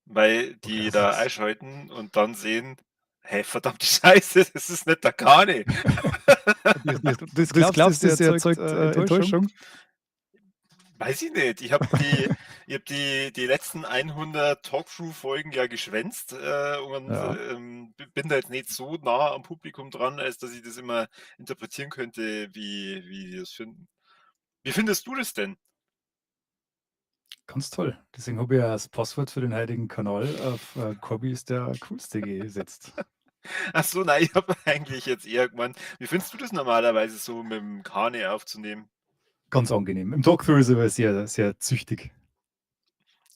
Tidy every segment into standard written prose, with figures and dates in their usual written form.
weil Oh, die da krass. einschalten und dann sehen: „Hey, verdammte Scheiße, das ist nicht der Kane.“ Das Das glaubst, glaubst, das das erzeugt erzeugt Enttäuschung? Enttäuschung? Weiß ich nicht. Ich habe die letzten 100 Talkthrough-Folgen ja geschwänzt, und, Ja. bin da jetzt nicht so nah am Publikum dran, als dass ich das immer interpretieren könnte, wie die das finden. Wie findest du das denn? Ganz toll. Deswegen habe ich ja das Passwort für den heutigen Kanal auf Corby ist der Coolste gesetzt. Ach so, nein, ich habe eigentlich jetzt eher gemeint, wie findest du das normalerweise so mit dem Kane aufzunehmen? Ganz angenehm. Im Talkthrough ist er aber sehr, sehr züchtig.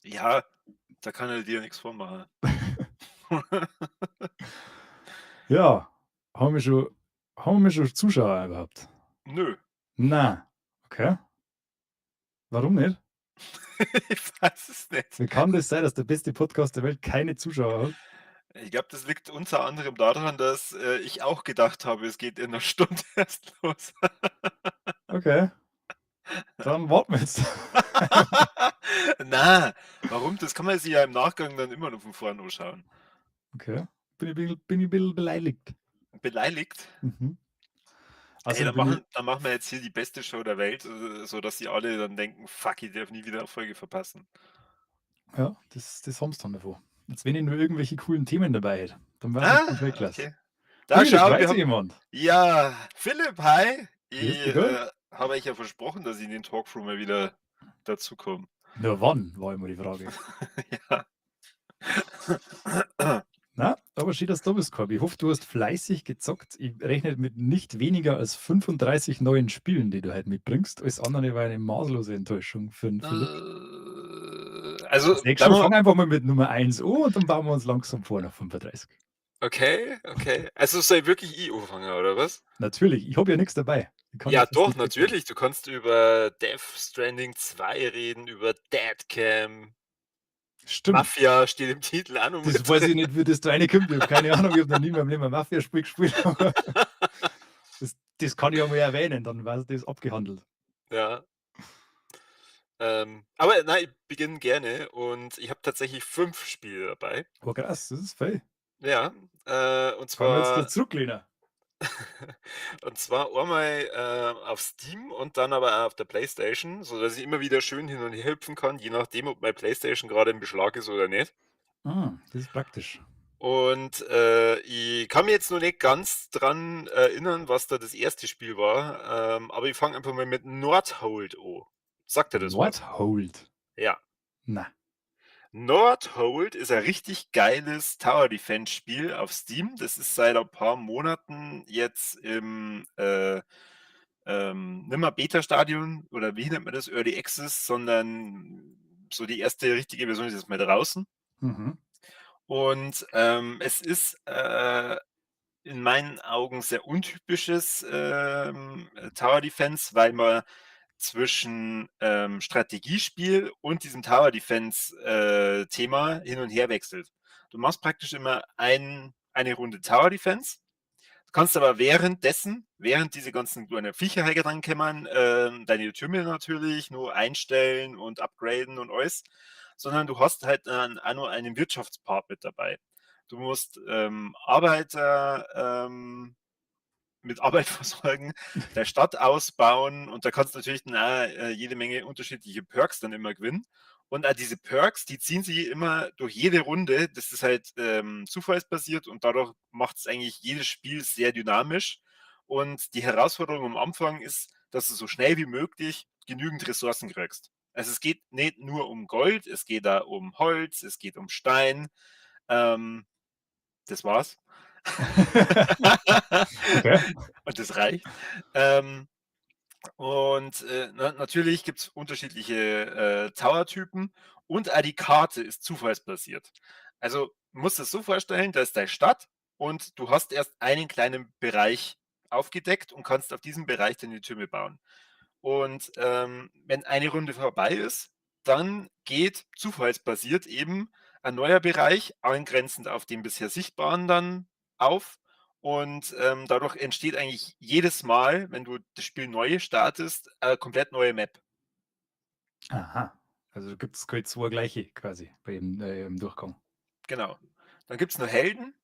Ja, da kann er dir nichts vormachen. Ja, haben wir schon Zuschauer überhaupt? Nö, Na, okay. Warum nicht? ich weiß es nicht. Wie kann das sein, dass der beste Podcast der Welt keine Zuschauer hat? Ich glaube, das liegt unter anderem daran, dass, ich auch gedacht habe, es geht in 'ner Stunde erst los. Okay, dann warten wir jetzt. Na, warum? Das kann man sich ja im Nachgang dann immer noch von vorn anschauen. Okay, bin ich ein bisschen beleidigt. Beleidigt? Mhm. Ey, Außerdem bin ich dann machen wir jetzt hier die beste Show der Welt, sodass sie alle dann denken: „Fuck, ich darf nie wieder 'ne Folge verpassen.“ ja, das haben sie dann davon. Jetzt, wenn ich nur irgendwelche coolen Themen dabei hätte, dann wär's Ah, natürlich Weltklasse. okay. Da Ui, da schau, freut wir sich haben jemand. ja, Philipp, hi. Grüß Ich, dich, gell? habe euch ja versprochen, dass ich in den Talkthrough mal wieder dazukomme. Na, wann, war immer die Frage. Ja. Na, aber schön, dass du da bist, Corby. Ich hoffe, du hast fleißig gezockt. Ich rechne mit nicht weniger als 35 neuen Spielen, die du heute mitbringst. Alles andere war eine maßlose Enttäuschung für den Philipp. Also, Das nächste bleiben Mal wir fang einfach mal mit Nummer 1 an und dann bauen wir uns langsam vor nach 35. okay, okay. Also, soll wirklich ich anfangen, oder was? Natürlich, ich habe ja nichts dabei. Ich kann Ja, jetzt das doch, nicht wegnehmen. natürlich. Du kannst über Death Stranding 2 reden, über Deadcam. Stimmt. Mafia steht im Titel auch noch Das mit weiß drin. ich nicht, wie das da reinkommt. Ich habe keine Ahnung, ich habe noch nie in meinem Leben ein Mafia-Spiel gespielt. Aber das kann ich ja mal erwähnen, dann war das abgehandelt. Ja, aber nein, ich beginne gerne und ich habe tatsächlich 5 Spiele dabei. Aber krass, das ist viel. Ja, und Kann man jetzt da zwar zurücklehnen. und zwar einmal, auf Steam und dann aber auch auf der PlayStation, sodass ich immer wieder schön hin und her hüpfen kann, je nachdem, ob meine PlayStation gerade im Beschlag ist oder nicht. Ah, das ist praktisch. Und, ich kann mich jetzt noch nicht ganz dran erinnern, was da das erste Spiel war, aber ich fange einfach mal mit Nordhold an. Sagt dir das was? Nordhold. Ja. Na, Nordhold ist ein richtig geiles Tower Defense Spiel auf Steam. Das ist seit ein paar Monaten jetzt im, nicht mehr Beta-Stadion oder wie nennt man das? Early Access, sondern so die erste richtige Version ist jetzt mal draußen. mhm. Und, es ist, in meinen Augen sehr untypisches, Tower Defense, weil man zwischen, Strategiespiel und diesem Tower Defense, Thema hin und her wechselt. Du machst praktisch immer eine Runde Tower Defense, kannst aber währenddessen, während diese ganzen kleinen Viecher drankommen, deine Türme natürlich nur einstellen und upgraden und alles, sondern du hast halt dann auch noch einen Wirtschaftspart mit dabei. Du musst, Arbeiter, mit Arbeit versorgen, der Stadt ausbauen und da kannst du natürlich dann auch, jede Menge unterschiedliche Perks dann immer gewinnen. Und auch diese Perks, die ziehen sich immer durch jede Runde. Das ist halt, zufallsbasiert und dadurch macht es eigentlich jedes Spiel sehr dynamisch. Und die Herausforderung am Anfang ist, dass du so schnell wie möglich genügend Ressourcen kriegst. Also, es geht nicht nur um Gold, es geht da um Holz, es geht um Stein. Ähm, das war's. Okay. Und das reicht. Ähm, und, natürlich gibt's unterschiedliche, Tower-Typen und auch die Karte ist zufallsbasiert. Also, du musst es so vorstellen, da ist deine Stadt und du hast erst einen kleinen Bereich aufgedeckt und kannst auf diesem Bereich deine Türme bauen. Und, wenn eine Runde vorbei ist, dann geht zufallsbasiert eben ein neuer Bereich angrenzend auf den bisher sichtbaren dann auf. Und, dadurch entsteht eigentlich jedes Mal, wenn du das Spiel neu startest, komplett neue Map. Aha. Also gibt es gleich 2 gleiche quasi bei im Durchgang. Genau. Dann gibt's noch Helden,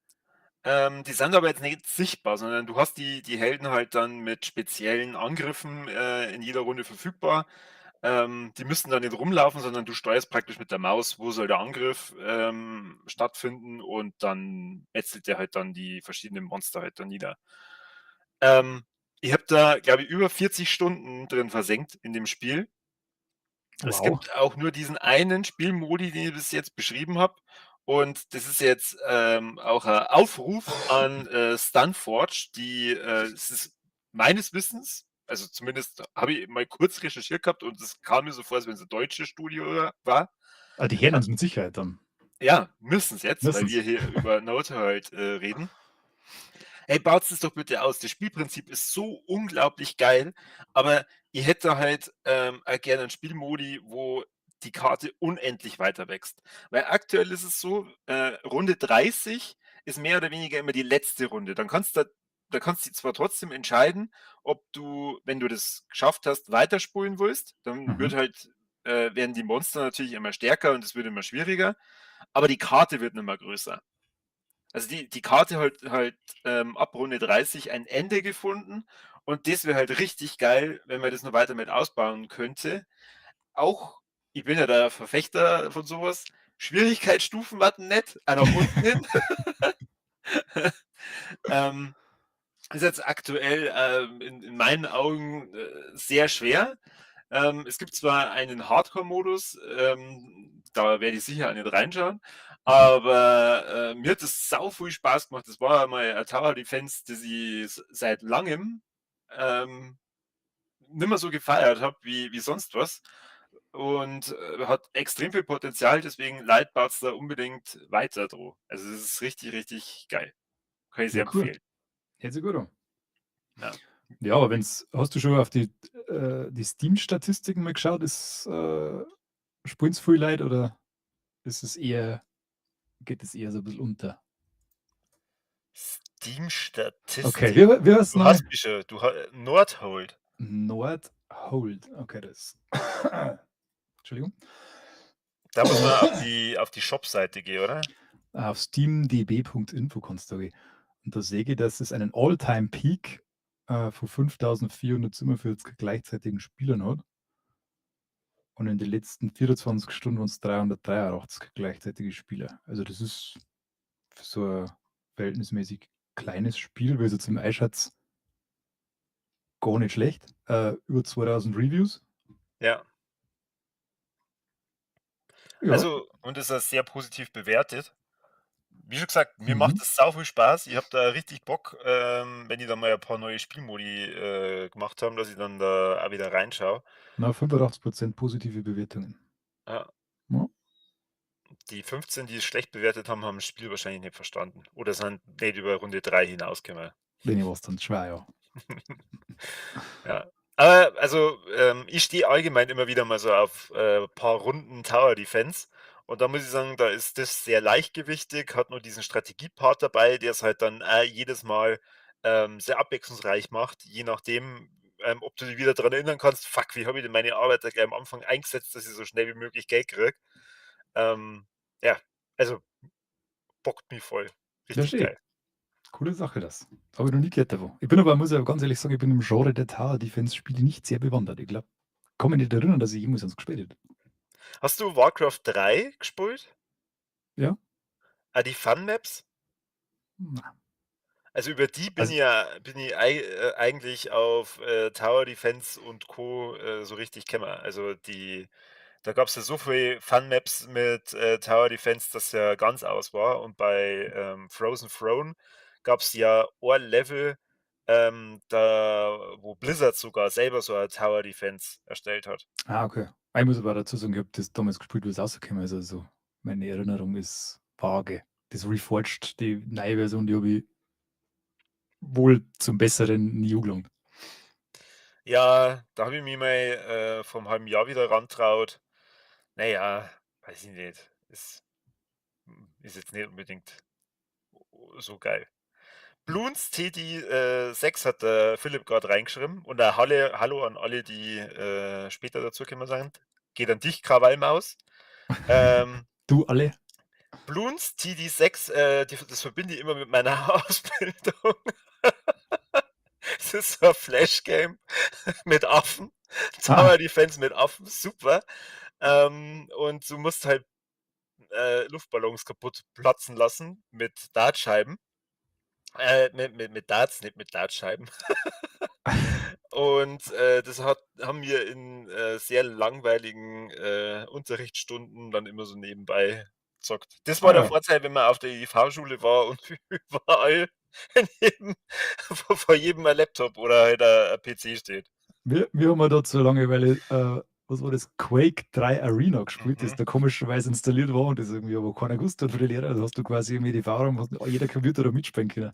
die sind aber jetzt nicht sichtbar, sondern du hast die Helden halt dann mit speziellen Angriffen, in jeder Runde verfügbar. Die müssen dann nicht rumlaufen, sondern du steuerst praktisch mit der Maus, wo soll der Angriff, stattfinden und dann metzelt der halt dann die verschiedenen Monster halt dann nieder. Ähm, Ich habe da, glaube ich, über 40 Stunden drin versenkt in dem Spiel. Es Wow. gibt auch nur diesen einen Spielmodi, den ich bis jetzt beschrieben habe. Und das ist jetzt, auch ein Aufruf an, Stunforge, es ist meines Wissens, also zumindest habe ich mal kurz recherchiert gehabt und es kam mir so vor, als wenn es ein deutsches Studio war. Ah, die hören uns mit Sicherheit dann. Ja, müssen's jetzt, weil Müssen's. wir hier über Naruto halt, reden. Hey, baut's das doch bitte aus. Das Spielprinzip ist so unglaublich geil, aber ihr hättet halt, auch gerne 'n Spielmodi, wo die Karte unendlich weiter wächst. Weil aktuell ist es so, Runde 30 ist mehr oder weniger immer die letzte Runde. Dann kannst du dich zwar trotzdem entscheiden, ob du, wenn du das geschafft hast, weiterspulen willst. Dann Mhm. werden die Monster natürlich immer stärker und es wird immer schwieriger, aber die Karte wird immer größer. Also die Karte halt, ab Runde 30 ein Ende gefunden und das wäre halt richtig geil, wenn man das noch weiter mit ausbauen könnte. Auch ich bin ja der Verfechter von sowas. Schwierigkeitsstufen warten nett, auch nach unten hin. Ähm, Ist jetzt aktuell, in meinen Augen, sehr schwer. Es gibt zwar einen Hardcore-Modus, da werde ich sicher auch nicht reinschauen, Mhm. aber, mir hat das sau viel Spaß gemacht. Das war mal ein Tower Defense, das ich seit Langem, ähm, nimmer so gefeiert habe wie sonst was und, hat extrem viel Potenzial, deswegen leitbart's da unbedingt weiter dran. Also, es ist richtig, richtig geil. Kann ich Ja, sehr cool. empfehlen. Hört sich gut an. Ja. Ja, aber wenn's hast du schon auf die Steam-Statistiken mal geschaut? Spielen's viele Leute oder ist es eher geht es eher so 'n bisschen unter? Okay, Steam-Statistik. wie heißt's Du noch hast mal? mich schon, Nordhold. Nordhold. Okay, das Entschuldigung. Da muss man auf die Shop-Seite gehen, oder? Auf steamdb.info kannst du gehen. Und da sehe ich, dass es einen All-Time-Peak, von 5.447 gleichzeitigen Spielern hat. Und in den letzten 24 Stunden waren's 383 gleichzeitige Spieler. Also, das ist für so ein verhältnismäßig kleines Spiel, wie es jetzt im einschaut, gar nicht schlecht. Über 2.000 Reviews. Ja. Ja. Also und ist das sehr positiv bewertet. Wie schon gesagt, mir Mhm. macht das sau viel Spaß. Ich habe da richtig Bock, wenn die dann mal ein paar neue Spielmodi, gemacht haben, dass ich dann da auch wieder reinschaue. Na, 85% positive Bewertungen. Ja, Ja, die 15, die es schlecht bewertet haben, haben das Spiel wahrscheinlich nicht verstanden oder sind nicht über Runde 3 hinausgekommen. denen war's dann schwer, ja. Ja. Aber also, ich stehe allgemein immer wieder mal so auf, paar Runden Tower Defense und da muss ich sagen, da ist das sehr leichtgewichtig, hat nur diesen Strategiepart dabei, der es halt dann, jedes Mal, sehr abwechslungsreich macht, je nachdem, ob du dich wieder dran erinnern kannst: „Fuck, wie habe ich denn meine Arbeit da gleich am Anfang eingesetzt, dass ich so schnell wie möglich Geld kriege?“ Ähm, ja, also bockt mich voll. Ja, Richtig schön. geil. Coole Sache das. Habe ich noch nie gehört davon. Ich bin aber muss aber ganz ehrlich sagen, ich bin im Genre der Tower Defense Spiele nicht sehr bewandert. Ich glaube, kann mich nicht erinnern, dass ich jemals eins gespielt hätte. Hast du Warcraft 3 gespielt? Ja? Die Fun Maps? Na. Also, über die Also bin ich eigentlich auf, Tower Defense und Co., so richtig gekommen. Also, da gab's ja so viel Fun Maps mit, Tower Defense, dass ja ganz aus war und bei, Frozen Throne gab's ja ein Level, da wo Blizzard sogar selber so 'a Tower Defense erstellt hat. okay. Ich muss aber dazu sagen, ich habe das damals gespielt, wie es rausgekommen ist. Also, meine Erinnerung ist vage. Das Reforged, die neue Version, die habe ich wohl zum Besseren nie angelangt. Ja, da habe ich mich mal, vor 'm halben Jahr wieder rantraut. Na ja, weiß ich nicht. Ist jetzt nicht unbedingt so geil. Bloons TD 6 hat der Philipp gerade reingeschrieben und Hallo an alle, die später dazugekommen sind. geht an dich, Krawallmaus. Ähm, Du alle? Bloons TD6, das verbinde ich immer mit meiner Ausbildung. Das ist so ein Flash-Game mit Affen. Ah, Tower Defense mit Affen, super. Und du musst halt Luftballons kaputt platzen lassen mit Dartscheiben. Mit Darts, nicht mit Dartscheiben. Und das haben wir in sehr langweiligen Unterrichtsstunden dann immer so nebenbei gezockt. Das war der ja. Vorteil, wenn man auf der IV-Schule war und überall vor jedem ein Laptop oder halt ein PC steht. Wir haben ja da zur Langeweile, was war das? Quake 3 Arena gespielt, das Mhm. da komischerweise installiert war und das irgendwie aber keiner gewusst hat für die Lehrer. Da hast du quasi irgendwie die Erfahrung, hast jeder Computer da mitspielen können.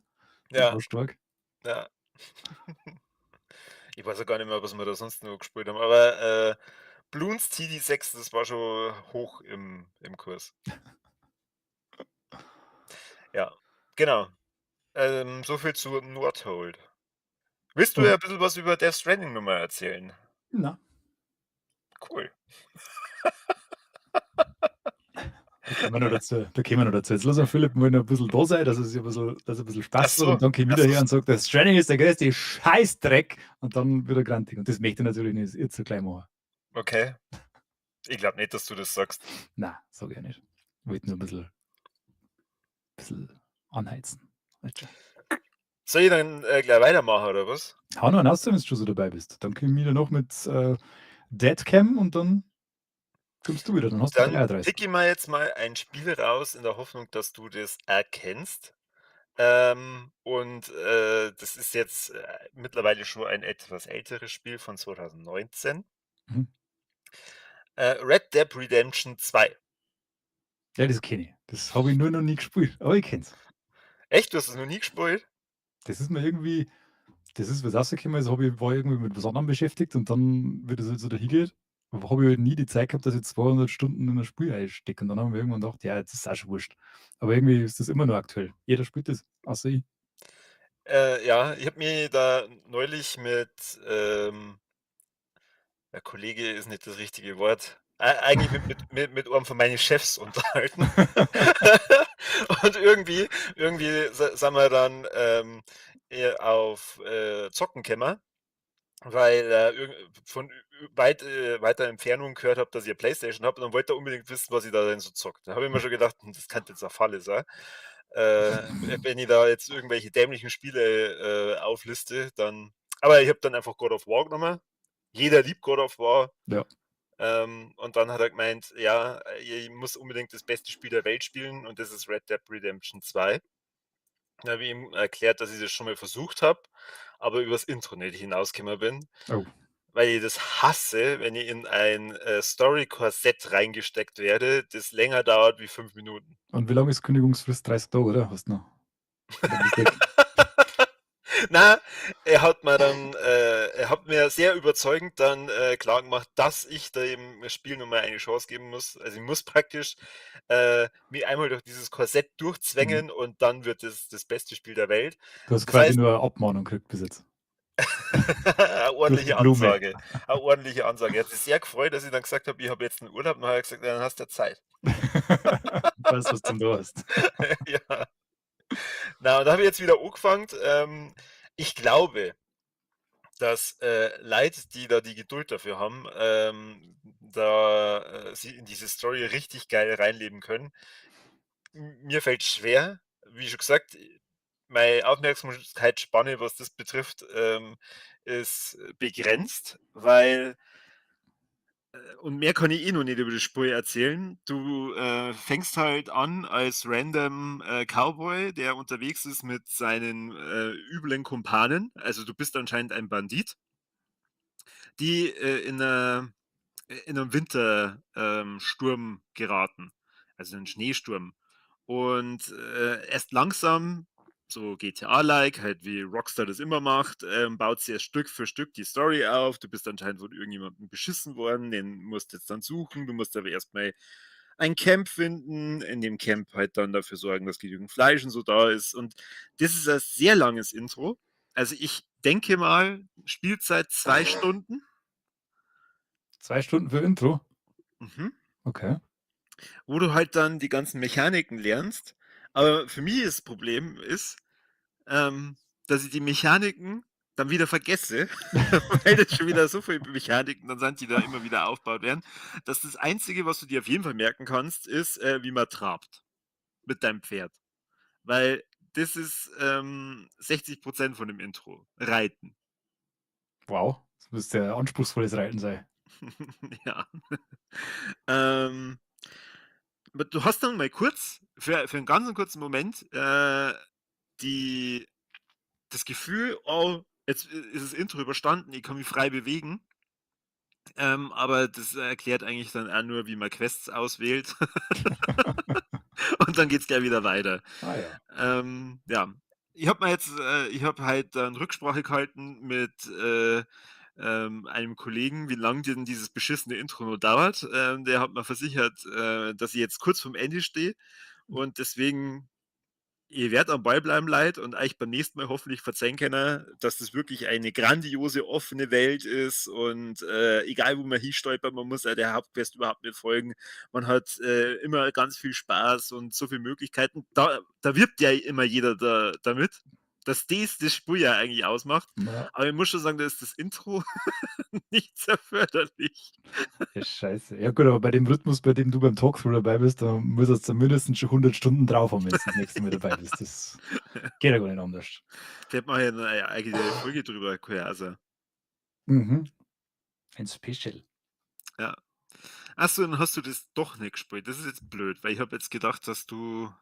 Das Ja, war stark. ja. Ich weiß ja gar nicht mehr, was wir da sonst noch gespielt haben, aber Bloons TD6, das war schon hoch im Kurs. Ja, genau. So viel zu Nordhold. Willst du ja Und ein bisschen was über Death Stranding noch mal erzählen? na, Cool. da kommen wir noch dazu. Jetzt lass mal Philipp mal noch ein bisschen da sein, dass er ein bisschen Ach Spaß hat so, und dann komm ich ach wieder so, her und sage, das Stranding ist der größte Scheißdreck und dann wieder grantig. Und das möchte ich natürlich nicht jetzt so klein machen. okay. Ich glaube nicht, dass du das sagst. Na, sage ich ja nicht. Ich wollte nur ein bisschen anheizen. Weißt schon. Soll ich dann gleich weitermachen oder was? Hau noch einen aus, wenn du schon so dabei bist. Dann komme ich wieder noch mit Deadcam und dann kommst du wieder. Dann hast du Dann 33. pick ich mir jetzt mal ein Spiel raus in der Hoffnung, dass du das erkennst. Das ist jetzt mittlerweile schon ein etwas älteres Spiel von 2019. Mhm. Red Dead Redemption 2. Ja, das kenne ich. Das habe ich nur noch nie gespielt, aber ich kenne es. Echt? Du hast es noch nie gespielt? Das ist mir irgendwie, das ist was rausgekommen ist, war irgendwie mit was anderem beschäftigt und dann, wie das halt so dahin geht, habe ich halt nie die Zeit gehabt, dass ich 200 Stunden in ein Spiel einstecke. Und dann haben wir irgendwann gedacht, ja, jetzt ist auch schon wurscht. Aber irgendwie ist das immer noch aktuell. Jeder spielt das, außer ich. Ja, ich habe mich da neulich mit ja, Kollege ist nicht das richtige Wort. Eigentlich mit einem von meinen Chefs unterhalten. Und irgendwie sind wir dann auf Zocken gekommen, weil von weiter Entfernung gehört habe, dass ich eine Playstation habe und dann wollte er unbedingt wissen, was ich da denn so zockt. Da habe ich mir schon gedacht, das könnte jetzt eine Falle sein. Wenn ich da jetzt irgendwelche dämlichen Spiele aufliste, dann. Aber ich habe dann einfach God of War genommen. Jeder liebt God of War. Ja. Und dann hat er gemeint, ja, ich muss unbedingt das beste Spiel der Welt spielen und das ist Red Dead Redemption 2. Dann habe ich ihm erklärt, dass ich das schon mal versucht habe, aber übers Intro nicht hinausgekommen bin, Oh. weil ich das hasse, wenn ich in ein Story-Korsett reingesteckt werde, das länger dauert wie 5 Minuten. Und wie lange ist Kündigungsfrist? 30 Tage, oder? Hast du noch? Oder bist du weg? Na, er hat mir sehr überzeugend dann klar gemacht, dass ich dem Spiel nochmal eine Chance geben muss. Also ich muss praktisch mich einmal durch dieses Korsett Mhm. durchzwängen und dann wird es das beste Spiel der Welt. Du hast Das quasi heißt, nur eine Abmahnung gekriegt bis jetzt. eine Durch die ordentliche Blume. Ansage. Eine ordentliche Ansage. Er hat sich sehr gefreut, dass ich dann gesagt habe, ich habe jetzt einen Urlaub. Dann hat er gesagt, ja, dann hast du ja Zeit. Weißt, was du da hast. Ja. Na, und da habe ich jetzt wieder angefangen. Ich glaube, dass Leute, die da die Geduld dafür haben, da sie in diese Story richtig geil reinleben können. Mir fällt schwer, wie schon gesagt, meine Aufmerksamkeitsspanne, was das betrifft, ist begrenzt, weil und mehr kann ich eh noch nicht über das Spiel erzählen. Du fängst halt an als random Cowboy, der unterwegs ist mit seinen üblen Kumpanen. Also du bist anscheinend ein Bandit, die in einem Wintersturm geraten, also einen Schneesturm. Und erst langsam, so GTA-like, halt wie Rockstar das immer macht, baut sie erst Stück für Stück die Story auf. Du bist anscheinend von irgendjemandem beschissen worden, den musst du jetzt dann suchen. Du musst aber erstmal ein Camp finden, in dem Camp halt dann dafür sorgen, dass genügend Fleisch und so da ist. Und das ist ein sehr langes Intro. Also ich denke mal, Spielzeit 2 Stunden. 2 Stunden für Intro. Mhm. Okay. Wo du halt dann die ganzen Mechaniken lernst. Aber für mich das Problem ist, ähm, dass ich die Mechaniken dann wieder vergesse, weil das schon wieder so viele Mechaniken dann sind, die da immer wieder aufgebaut werden, dass das Einzige, was du dir auf jeden Fall merken kannst, ist, wie man trabt mit deinem Pferd. Weil das ist, 60% von dem Intro, Reiten. Wow, das müsste ja anspruchsvolles Reiten sein. Ja. Ähm, aber du hast dann mal kurz für 'n ganz kurzen Moment, die das Gefühl: „Oh, jetzt ist das Intro überstanden, ich kann mich frei bewegen." Aber das erklärt eigentlich dann auch nur, wie man Quests auswählt und dann geht's gleich wieder weiter. Ah ja. Ja, ich habe halt dann Rücksprache gehalten mit, einem Kollegen, wie lang denn dieses beschissene Intro noch dauert. Der hat mir versichert, dass ich jetzt kurz vorm Ende stehe und deswegen ihr werdet am Ball bleiben, Leute, und euch beim nächsten Mal hoffentlich verzeihen können, dass das wirklich eine grandiose offene Welt ist und, egal wo man hinstolpert, man muss der Hauptquest überhaupt nicht folgen. Man hat, immer ganz viel Spaß und so viele Möglichkeiten. Da wirbt ja immer jeder damit, dass das Spiel ja eigentlich ausmacht. Ja, Aber ich muss schon sagen, da ist das Intro nicht sehr förderlich. ist scheiße. Ja gut, aber bei dem Rhythmus, bei dem du beim Talkthrough dabei bist, da müsstest du mindestens schon 100 Stunden drauf haben, wenn du das nächste Mal dabei bist. Das geht ja gar nicht anders. Vielleicht mache ich eine eigene Folge drüber, also, Mhm. Ein Special. ja. Ach so, dann hast du das doch nicht gespielt. Das ist jetzt blöd, weil ich habe jetzt gedacht, dass du,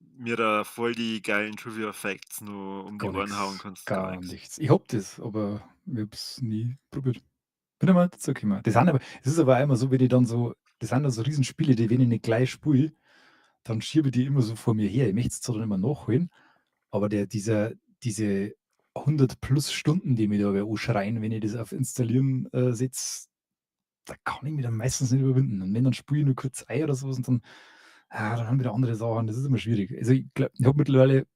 mir da voll die geilen Trivia Facts nur um die Gar Ohren hauen nichts, kannst. Gar gar nix. nichts. Ich habe das, aber ich habe es nie probiert. Bin einmal dazugekommen. Das sind aber es ist aber auch immer so, wenn ich dann so das sind dann so Riesenspiele, die wenn ich nicht gleich spiele, dann schiebe ich die immer so vor mir her. Ich möchte es zwar dann immer nachholen, aber diese 100 plus Stunden, die mich da anschreien, wenn ich das auf Installieren, setze, da kann ich mich dann meistens nicht überwinden. Und wenn, dann spiele ich nur kurz ein oder so was und dann haben wieder andere Sachen. Das ist immer schwierig. Also, ich habe mittlerweile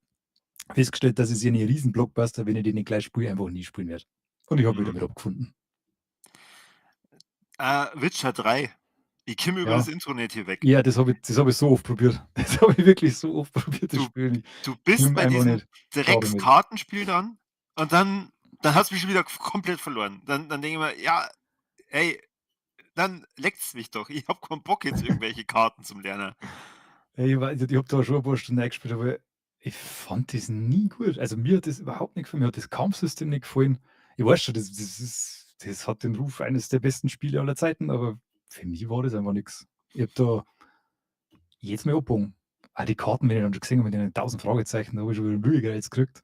festgestellt, dass ich so 'ne Riesen-Blockbuster, wenn ich den nicht gleich spiele, einfach nie spielen werde. Und ich habe mich Mhm. damit abgefunden. Witcher 3. Ich komme über das Ja, Intro nicht hier weg. ja, das habe ich so oft probiert. Das habe ich wirklich so oft probiert, das Du Spiel. du Ich bist komme bei einfach diesem nicht klar damit. Dreckskartenspiel dann und dann hast du mich schon wieder komplett verloren. Dann denke ich mir: „Ja, ey, dann leckt's mich doch. Ich habe keinen Bock, jetzt irgendwelche Karten zum Lernen." Ich habe da schon 'n paar Stunden reingespielt, aber ich fand das nie gut. Also, mir hat das überhaupt nicht gefallen. Mir hat das Kampfsystem nicht gefallen. Ich weiß schon, das hat den Ruf eines der besten Spiele aller Zeiten, aber für mich war das einfach nix. Ich habe da jedes Mal abgebogen. Auch die Karten, wenn ich dann schon gesehen habe mit den 1000 Fragezeichen, da habe ich schon wieder Mühe gekriegt.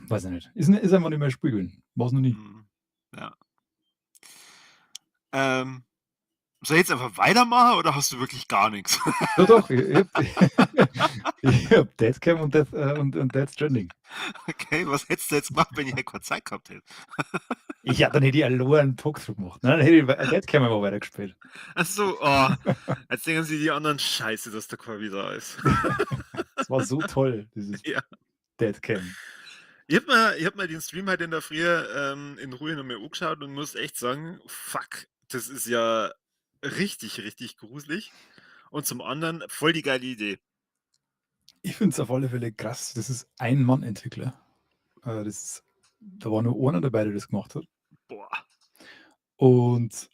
Weiß ich nicht. Ist einfach nicht mein Spiel gewesen. War's noch nie. Mhm. Ja. Ähm, soll ich jetzt einfach weitermachen oder hast du wirklich gar nix? Doch, doch, ich habe ich habe Deathcam und Death Stranding. Okay, was hättest du jetzt gemacht, wenn ich halt keine Zeit gehabt hätte? Ja, dann hätte ich allein 'n Talkthrough gemacht. Nein, dann hätte ich Deathcam einfach weitergespielt. Ach so, oh, jetzt denken sich die anderen: „Scheiße, dass der Corby da ist." Es war so toll, dieses Ja. Deathcam. Ich habe mir den Stream halt in der Früh, in Ruhe noch mal angeschaut und muss echt sagen: „Fuck, das ist ja richtig, richtig gruselig." Und zum anderen voll die geile Idee. Ich finde es auf alle Fälle krass. Das ist Ein-Mann-Entwickler. Da war nur einer dabei, der das gemacht hat. Boah. Und,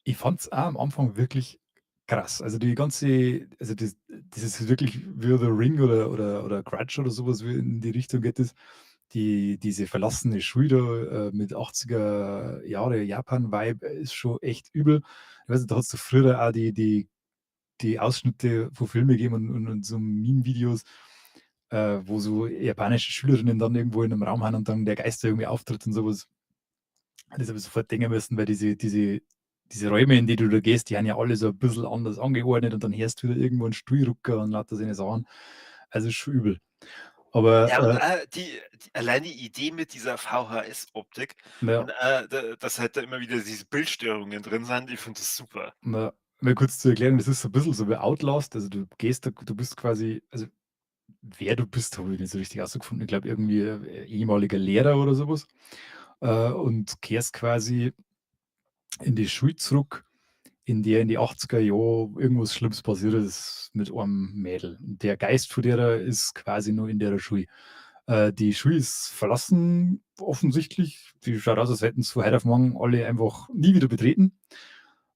ich fand es auch am Anfang wirklich krass. Also, das ist wirklich wie The Ring oder Grudge oder sowas wie in die Richtung geht es. Diese verlassene Schule da, mit 80er Jahre Japan-Vibe ist schon echt übel. Ich weiß nicht, da hat's doch früher auch die Ausschnitte von Filmen gegeben und so Meme-Videos, wo so japanische Schülerinnen dann irgendwo in 'nem Raum haben und dann der Geist da irgendwie auftritt und sowas. Das habe ich sofort denken müssen, weil diese Räume, in die du da gehst, die haben ja alle so 'n bisschen anders angeordnet und dann hörst du wieder irgendwo 'n Stuhlrucker und lauter so 'ne Sachen. Also, ist schon übel. Aber, Ja, und, die allein die Idee mit dieser VHS-Optik ja, und, dass halt da immer wieder diese Bildstörungen drin sind, ich finde das super. mal kurz zur Erklärung, das ist so 'n bisschen so wie Outlast. Also, du bist quasi also, wer du bist, habe ich nicht so richtig rausgefunden. Ich glaube irgendwie, ehemaliger Lehrer oder so was, und kehrst quasi in die Schule zurück, in der in die 80er Jahre irgendwas Schlimmes passiert ist mit einem Mädel. Und der Geist von der ist quasi nur in der Schule. Die Schule ist verlassen, offensichtlich. Die schaut aus, als hätten es von heute auf morgen alle einfach nie wieder betreten.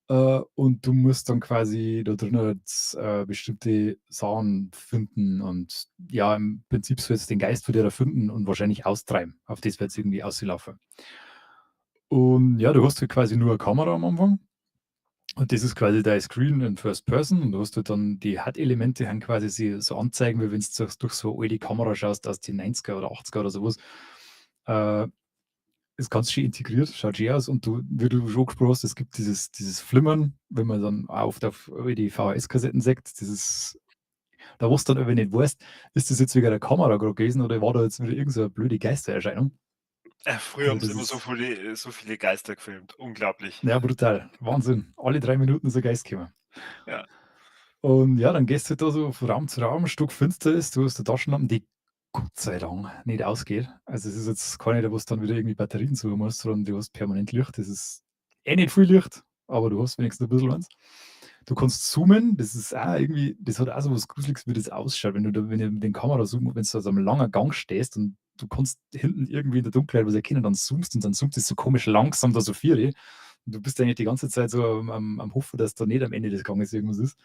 Und du musst dann quasi da drin jetzt, bestimmte Sachen finden und ja, im Prinzip sollst du den Geist von der finden und wahrscheinlich austreiben. Auf das wird es irgendwie auslaufen. Und ja, du hast halt quasi nur eine Kamera am Anfang. Und das ist quasi dein Screen in First Person. Und du hast halt dann die HUD-Elemente, haben quasi so anzeigen, wie wenn du durch so alte Kamera schaust aus den 90er oder 80er oder sowas. Ist ganz schön integriert, schaut schön aus. Und du, wie du schon gesprochen hast, es gibt dieses Flimmern, wenn man dann auch oft auf die VHS-Kassetten sagt, da was dann aber nicht weißt, ist das jetzt wegen der Kamera gerade gewesen oder war da jetzt wieder irgend so eine blöde Geistererscheinung? Früher Also haben sie das immer ist, so viele Geister gefilmt. Unglaublich. ja, brutal. Wahnsinn. Alle 3 Minuten ist ein Geist gekommen. Ja. Und ja, dann gehst du halt da so von Raum zu Raum, stockfinster ist, du hast eine Taschenlampe, die Gott sei Dank nicht ausgeht. Also es ist jetzt keine, wo du dann wieder irgendwie Batterien suchen musst, sondern du hast permanent Licht. Das ist nicht viel Licht, aber du hast wenigstens ein bisschen eins. Du kannst zoomen, das ist auch irgendwie, das hat auch so was Gruseliges, wie das ausschaut, wenn du mit den Kamera zoomst, wenn du so einem langen Gang stehst und du kannst hinten irgendwie in der Dunkelheit was erkennen, dann zoomst und dann zoomt es so komisch langsam da so vier. Und du bist eigentlich die ganze Zeit so am Hoffen, dass da nicht am Ende des Ganges irgendwas ist.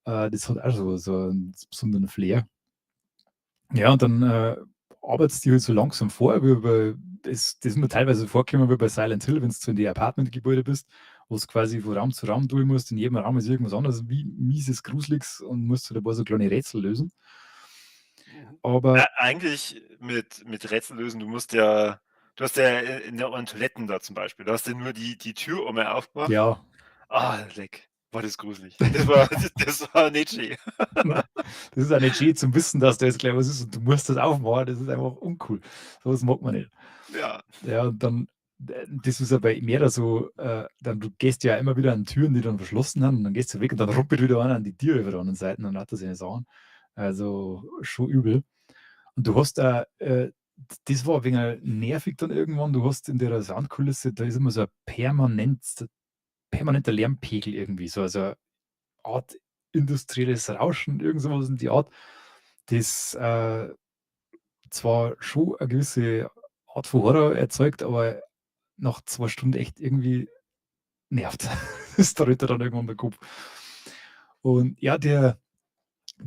Das hat auch so einen besonderen Flair. Ja, und dann arbeitest du halt so langsam vor, das ist mir teilweise vorgekommen wie bei Silent Hill, wenn du so in die Apartmentgebäude bist, wo es quasi von Raum zu Raum durch musst. In jedem Raum ist irgendwas anderes, wie mieses Gruseliges und musst du da ein paar so kleine Rätsel lösen. Mhm. Aber Eigentlich mit Rätsel lösen, du hast ja in der Toiletten da zum Beispiel, da hast du nur die Tür einmal aufgemacht. ja, Ah, leck, war das gruselig. Das war nicht schön. das ist auch nicht schön zum Wissen, dass da jetzt gleich was ist und du musst das aufmachen. Das ist einfach uncool. Sowas mag man nicht. Ja. Ja, und dann, das ist ja bei mehreren so, dann, du gehst ja immer wieder an Türen, die dann verschlossen haben, und dann gehst du weg und dann ruppelt wieder einer an die Tür über der anderen Seite und hat das seine Sachen. Also schon übel. Und du hast da, das war ein wenig nervig dann irgendwann. Du hast in der Soundkulisse, da ist immer so ein permanenter Lärmpegel irgendwie, so also eine Art industrielles Rauschen, irgend sowas in die Art, das zwar schon eine gewisse Art von Horror erzeugt, aber nach 2 Stunden echt irgendwie nervt. Das dreht dir dann irgendwann der Kopf. Und ja, der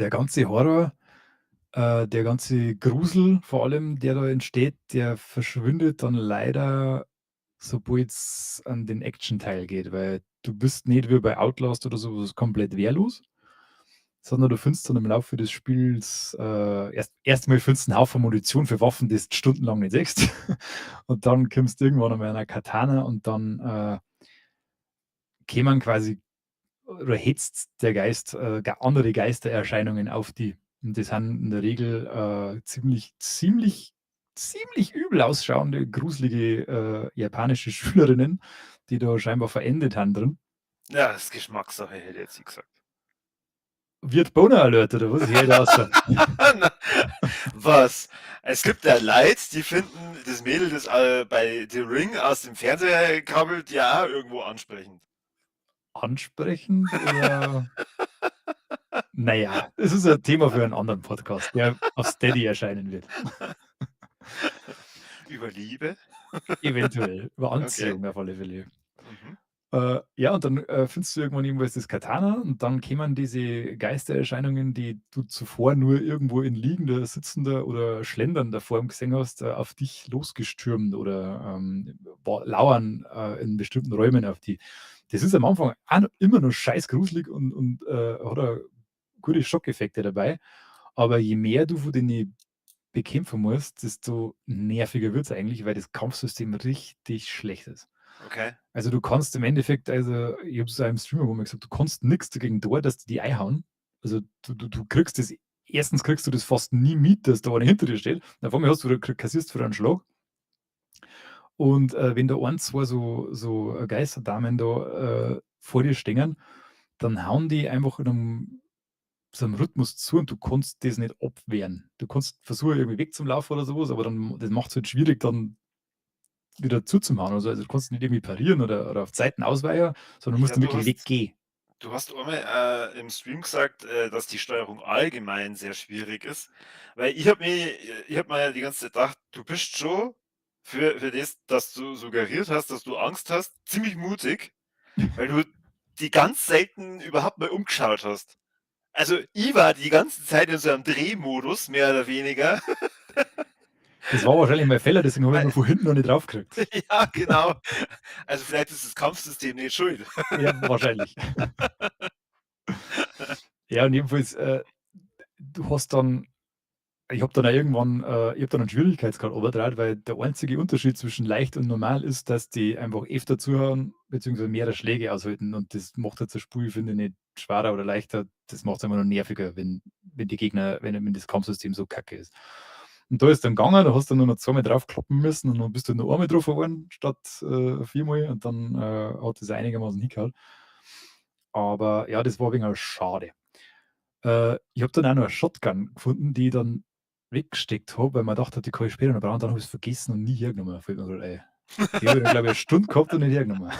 ganze Horror, der ganze Grusel vor allem, der da entsteht, der verschwindet dann leider, sobald's an den Action-Teil geht, weil du bist nicht wie bei Outlast oder so was komplett wehrlos, sondern du findest dann im Laufe des Spiels, erstmal findest du 'n Haufen Munition für Waffen, die du stundenlang nicht siehst. Und dann kommst du irgendwann einmal an 'ner Katana und dann, kämen quasi oder hetzt der Geist andere Geistererscheinungen auf die. Und das sind in der Regel ziemlich übel ausschauende, gruselige japanische Schülerinnen, die da scheinbar verendet haben drin. Ja, das ist Geschmackssache, hätte jetzt ich gesagt. Wird Boner Alert oder was? Ich höre da aus. Na, was? Es gibt ja Leute, die finden das Mädel, das bei The Ring aus dem Fernseher kabelt, ja auch irgendwo ansprechend. Ansprechend oder? Naja, es ist ein Thema für einen anderen Podcast, der auf Steady erscheinen wird. Über Liebe? Eventuell. Über Okay. Anziehung auf alle Fälle. Mhm. Ja, und dann, findest du irgendwann irgendwo das Katana und dann kämen diese Geistererscheinungen, die du zuvor nur irgendwo in liegender, sitzender oder schlendernder Form gesehen hast, auf dich losgestürmt oder, lauern, in bestimmten Räumen auf die. Das ist am Anfang auch noch immer noch scheißgruselig und hat auch gute Schockeffekte dabei. Aber je mehr du von denen bekämpfen musst, desto nerviger wird's eigentlich, weil das Kampfsystem richtig schlecht ist. Okay. Also, du kannst im Endeffekt also, ich habe es auch im Streamer mal gesagt, du kannst nix dagegen tun, dass die einhauen. Also, du kriegst das erstens kriegst du das fast nie mit, dass da einer hinter dir steht. Auf einmal hast du wieder kassierst du wieder einen Schlag. Und, wenn da 1, 2 so Geisterdamen da, vor dir stehen, dann hauen die einfach in 'nem so 'nem Rhythmus zu und du kannst das nicht abwehren. Du kannst versuchen, irgendwie wegzulaufen oder so was, aber dann das macht's halt schwierig, dann wieder zuzumachen oder so. Also, du kannst nicht irgendwie parieren oder auf Zeiten ausweichen, sondern Ich musst dann glaube, wirklich weggehen. du hast einmal, im Stream gesagt, dass die Steuerung allgemein sehr schwierig ist, weil ich habe mir ja die ganze Zeit gedacht, du bist schon für das, dass du suggeriert hast, dass du Angst hast, ziemlich mutig, weil du die ganz selten überhaupt mal umgeschaut hast. Also, ich war die ganze Zeit in so einem Drehmodus, mehr oder weniger, Das war wahrscheinlich mein Fehler, deswegen habe ich weil mir von hinten noch nicht draufgekriegt. ja, genau. Also, vielleicht ist das Kampfsystem nicht schuld. Ja, wahrscheinlich. Ja, und jedenfalls, du hast dann ich habe dann auch irgendwann ich habe dann einen Schwierigkeitsgrad runtergedreht, weil der einzige Unterschied zwischen leicht und normal ist, dass die einfach öfter zuhören beziehungsweise mehrere Schläge aushalten und das macht jetzt das Spiel, finde ich, nicht schwerer oder leichter. Das macht's einfach nur nerviger, wenn die Gegner wenn das Kampfsystem so kacke ist. Und da ist dann gegangen, da hast du nur noch zweimal draufkloppen müssen und dann bist du nur einmal drauf geworden statt, viermal und dann, hat das einigermaßen hingehauen. Aber ja, das war ein wenig auch schade. Ich habe dann auch noch 'ne Shotgun gefunden, die ich dann weggesteckt habe, weil man gedacht hat, die kann ich später noch brauchen. Dann habe ich's vergessen und nie hergenommen, fällt mir grad ein. Die habe ich dann, glaube ich, 'ne Stunde gehabt und nicht hergenommen.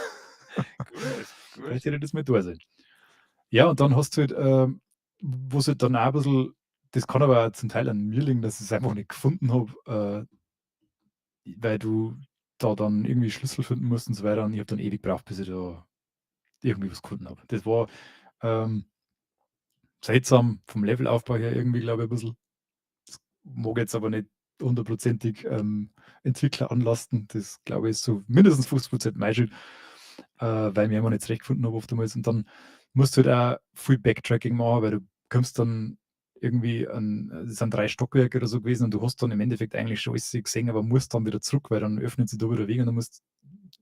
Gut, Vielleicht gut. hätte das mal da sein. Ja, und dann hast du halt, wo's halt dann auch 'n bisschen das kann aber auch zum Teil an mir liegen, dass ich's einfach nicht gefunden habe, weil du da dann irgendwie Schlüssel finden musst und so weiter und ich habe dann ewig gebraucht, bis ich da irgendwie was gefunden habe. Das war, ähm, seltsam vom Levelaufbau her irgendwie, glaube ich, ein bisschen. Mag jetzt aber nicht hundertprozentig, Entwickler anlasten. Das, glaube ich, ist so mindestens 50 mein Schuld, weil wir immer nicht zurechtgefunden habe oftmals. Und dann musst du halt auch viel Backtracking machen, weil du kommst dann irgendwie an es sind 3 Stockwerke oder so gewesen und du hast dann im Endeffekt eigentlich schon alles gesehen, aber musst dann wieder zurück, weil dann öffnet sich da wieder Weg und dann musst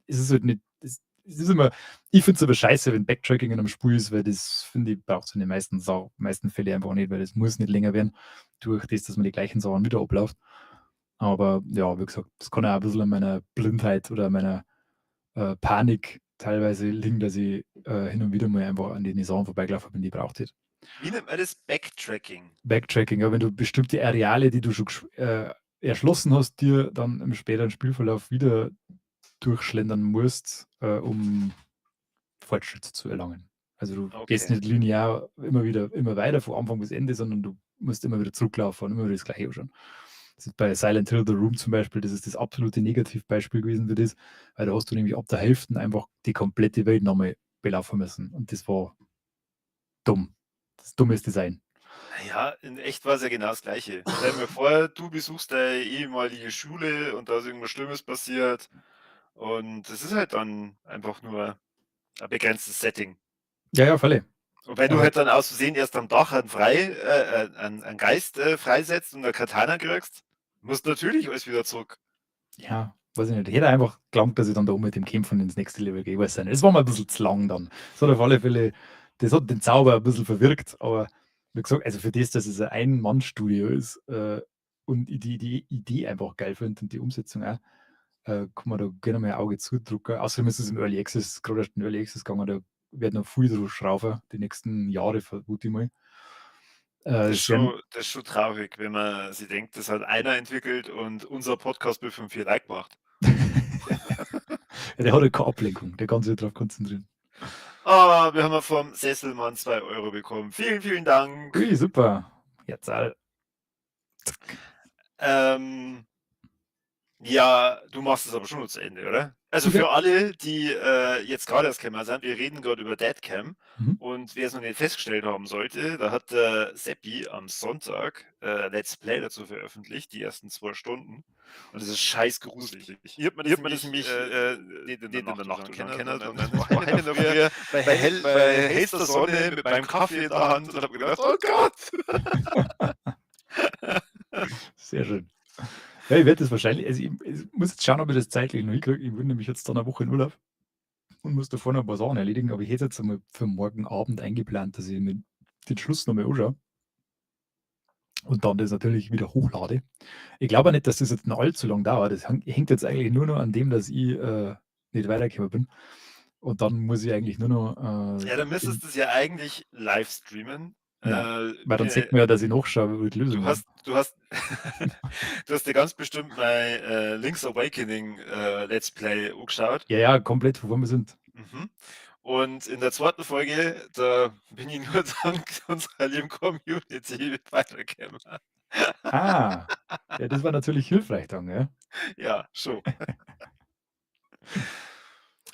es ist halt nicht es ist immer ich finde es aber scheiße, wenn Backtracking in einem Spiel ist, weil das, finde ich, braucht's in den meisten Fällen einfach nicht, weil das muss nicht länger werden durch das, dass man die gleichen Sachen wieder abläuft. Aber ja, wie gesagt, das kann auch ein bisschen an meiner Blindheit oder meiner, Panik teilweise liegen, dass ich, hin und wieder mal einfach an den Sachen vorbeigelaufen bin, die ich braucht hätte. Wie nennt man das? Backtracking. Backtracking, ja, wenn du bestimmte Areale, die du schon erschlossen hast, dir dann im späteren Spielverlauf wieder durchschlendern musst, um Fortschritt zu erlangen. Also, du gehst Okay. nicht linear immer weiter von Anfang bis Ende, sondern du musst immer wieder zurücklaufen und immer wieder das Gleiche anschauen. Das ist bei Silent Hill: The Room zum Beispiel, das ist das absolute Negativbeispiel gewesen für das, weil da hast du nämlich ab der Hälfte einfach die komplette Welt nochmal belaufen müssen und das war dumm. Das ist dummes Design. Na ja, in echt war's ja genau das Gleiche. Stell dir mal vor, du besuchst deine ehemalige Schule und da ist irgendwas Schlimmes passiert und das ist halt dann einfach nur ein begrenztes Setting. Ja, ja, völlig. Und wenn du Aber halt dann aus Versehen erst am Dach einen Geist, freisetzt und 'ne Katana kriegst, musst natürlich alles wieder zurück. ja, weiß ich nicht. Ich hätte einfach geglaubt, dass ich dann da oben mit dem Kämpfen ins nächste Level gehe, weiß ich nicht. Es war mir ein bisschen zu lang dann. Es hat auf alle Fälle das hat den Zauber ein bisschen verwirkt, aber wie gesagt, also für das, dass es ein Ein-Mann-Studio ist, und ich die Idee einfach geil finde und die Umsetzung auch, kann man da gerne mal ein Auge zudrücken. Außerdem ist es im Early Access, gerade erst in Early Access gegangen, da wird noch viel drüber schrauben, die nächsten Jahre, vermute ich mal. Es werden Das ist schon traurig, wenn man sich denkt, das hat einer entwickelt und unser Podcast wird von 4 Like gemacht. ja, der hat ja keine Ablenkung, der kann sich drauf konzentrieren. Ah, wir haben ja vom Sesselmann 2 € bekommen. Vielen, vielen Dank. Ui, super. Herzal. Ähm, ja, du machst es aber schon noch zu Ende, oder? Also Ja. für alle, die, jetzt gerade erst gekommen sind, wir reden gerade über Deadcam Mhm. und wer es noch nicht festgestellt haben sollte, da hat der Seppi am Sonntag, Let's Play dazu veröffentlicht, die ersten 2 Stunden. Und das ist scheißgruselig. Ich habe mir das nämlich, nicht in der Nacht anschauen können, sondern vorher in der Früh bei hellster Sonne mit meinem Kaffee in der Hand und habe gedacht: „Oh Gott!“ Sehr schön. Ja, ich werde das wahrscheinlich ich muss jetzt schauen, ob ich das zeitlich noch hinkriege. Ich bin nämlich jetzt dann 'ne Woche in Urlaub und muss davor noch 'n paar Sachen erledigen, aber ich hätte jetzt einmal für morgen Abend eingeplant, dass ich mir den Schluss noch mal anschaue und dann das natürlich wieder hochlade. Ich glaube auch nicht, dass das jetzt noch allzu lang dauert. Das hängt jetzt eigentlich nur noch an dem, dass ich, nicht weitergekommen bin und dann muss ich eigentlich nur noch, Ja, dann müsstest den du's ja eigentlich live streamen, Na, Äh, weil dann sieht äh, man ja, dass ich nachschaue, wie die du Lösung habe. hast du hast du hast dir ganz bestimmt mein, Link's Awakening, Let's Play angeschaut. Ja, ja, komplett, wo wir sind. Mhm. Und in der zweiten Folge, da bin ich nur dank unserer lieben Community weitergekommen. Ah, ja, das war natürlich hilfreich dann, ja. Ja, schon.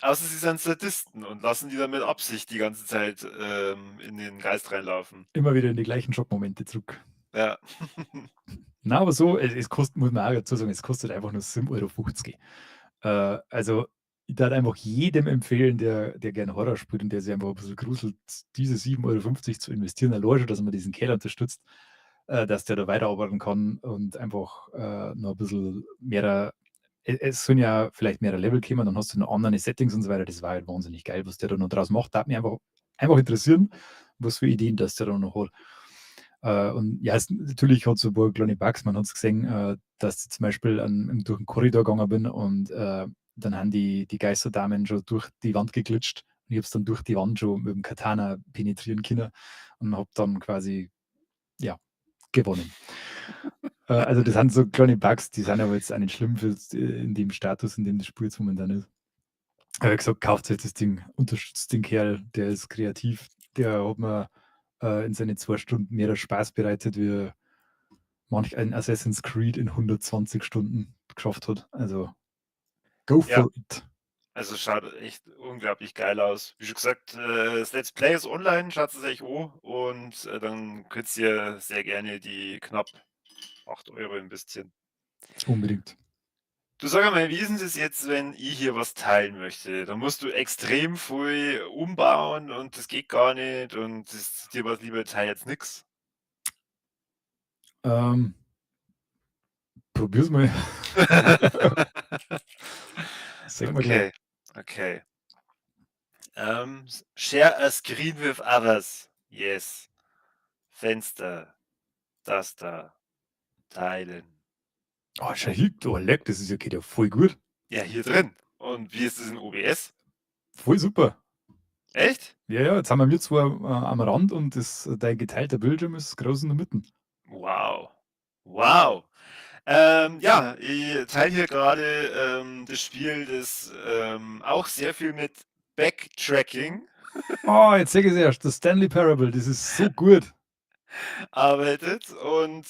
Außer sie sind Sadisten und lassen die dann mit Absicht die ganze Zeit, in den Geist reinlaufen. Immer wieder in die gleichen Schockmomente zurück. Ja. Na, aber so, es kostet, muss man auch dazu sagen, es kostet einfach nur 7,50 €. Also, ich würde einfach jedem empfehlen, der gerne Horror spielt und der sich einfach ein bisschen gruselt, diese 7,50 € zu investieren, allein schon, dass man diesen Kerl unterstützt, dass der da weiterarbeiten kann und einfach, noch ein bisschen mehr. Es sollen ja vielleicht mehrere Level kommen, dann hast du noch andere Settings und so weiter. Das war halt wahnsinnig geil, was der da noch draus macht. Würde mich einfach interessieren, was für Ideen das der da noch hat. Und ja, natürlich hat es so ein paar kleine Bugs. Man hat es gesehen, dass ich zum Beispiel durch den Korridor gegangen bin und dann haben die Geisterdamen schon durch die Wand geglitscht. Und ich habe es dann durch die Wand schon mit dem Katana penetrieren können und habe dann quasi, ja, gewonnen. Also das sind so kleine Bugs, die sind aber jetzt auch nicht schlimm in dem Status, in dem das Spiel jetzt momentan ist. Aber wie gesagt, kauft euch das Ding, unterstützt den Kerl, der ist kreativ, der hat mir in seine 2 Stunden mehr Spaß bereitet, wie manch ein Assassin's Creed in 120 Stunden geschafft hat. Also, go Ja, for it. also schaut echt unglaublich geil aus. Wie schon gesagt, das Let's Play ist online, schaut es euch an und, dann könnt ihr sehr gerne die knapp 8 € investieren. Unbedingt. Du, sag einmal, wie ist 'n das jetzt, wenn ich hier was teilen möchte? Da musst du extrem viel umbauen und das geht gar nicht und das dir war's lieber, ich teile jetzt nix? Ähm, probier's mal. Sag mal gleich. Okay, okay. Share a screen with others. Yes. Fenster, das da, teilen. Oh, schau hier, oh leck, geht ja voll gut. Ja, hier drin. Und wie ist es in OBS? Voll super. Echt? Ja, ja, jetzt haben wir zwar am Rand und dein geteilter Bildschirm ist groß in der Mitte. Wow. Wow. Ja, ich teile hier gerade das Spiel, das, auch sehr viel mit Backtracking Oh, jetzt sehe ich es erst, das Stanley Parable, das ist so gut. arbeitet und,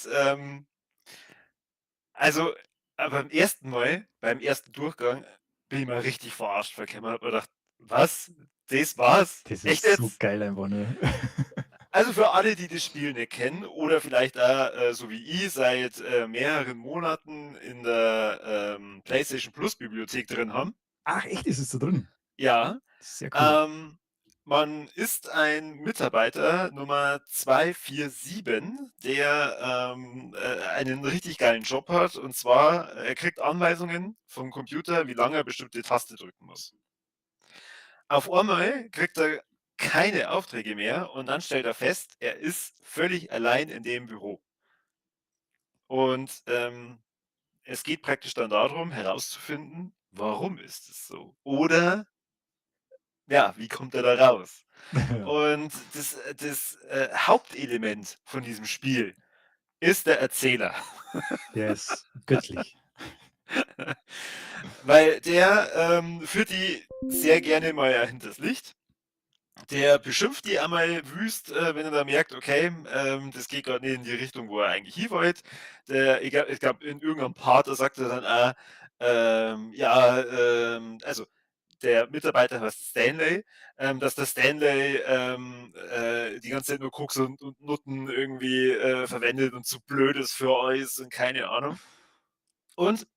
also, beim ersten Durchgang bin ich mal richtig verarscht vorgekommen, habe mir gedacht: „Was? Das war's? Das Echt ist so jetzt?“ geil einfach, ne? Also, für alle, die das Spiel nicht kennen oder vielleicht auch, so wie ich seit, mehreren Monaten in der, PlayStation Plus Bibliothek drin haben. Ach echt, ist es da drin? Ja, Sehr cool. ähm, man ist ein Mitarbeiter Nummer 247, der, einen richtig geilen Job hat. Und zwar, er kriegt Anweisungen vom Computer, wie lange er bestimmte Taste drücken muss. Auf einmal kriegt er keine Aufträge mehr und dann stellt er fest, er ist völlig allein in dem Büro. Und, es geht praktisch dann darum, herauszufinden, warum ist es so? Oder, ja, wie kommt er da raus? Ja, Und das, Hauptelement von diesem Spiel ist der Erzähler. der ist göttlich. Weil der, führt die sehr gerne mal hinters Licht. Der beschimpft die einmal wüst, wenn er da merkt, okay, das geht grad nicht in die Richtung, wo er eigentlich hin wollte. Ich glaube, in irgendeinem Part, da sagt er dann auch, ja, also der Mitarbeiter heißt Stanley, dass der Stanley, die ganze Zeit nur Koks und Nutten irgendwie, verwendet und zu blöd ist für euch und keine Ahnung. Und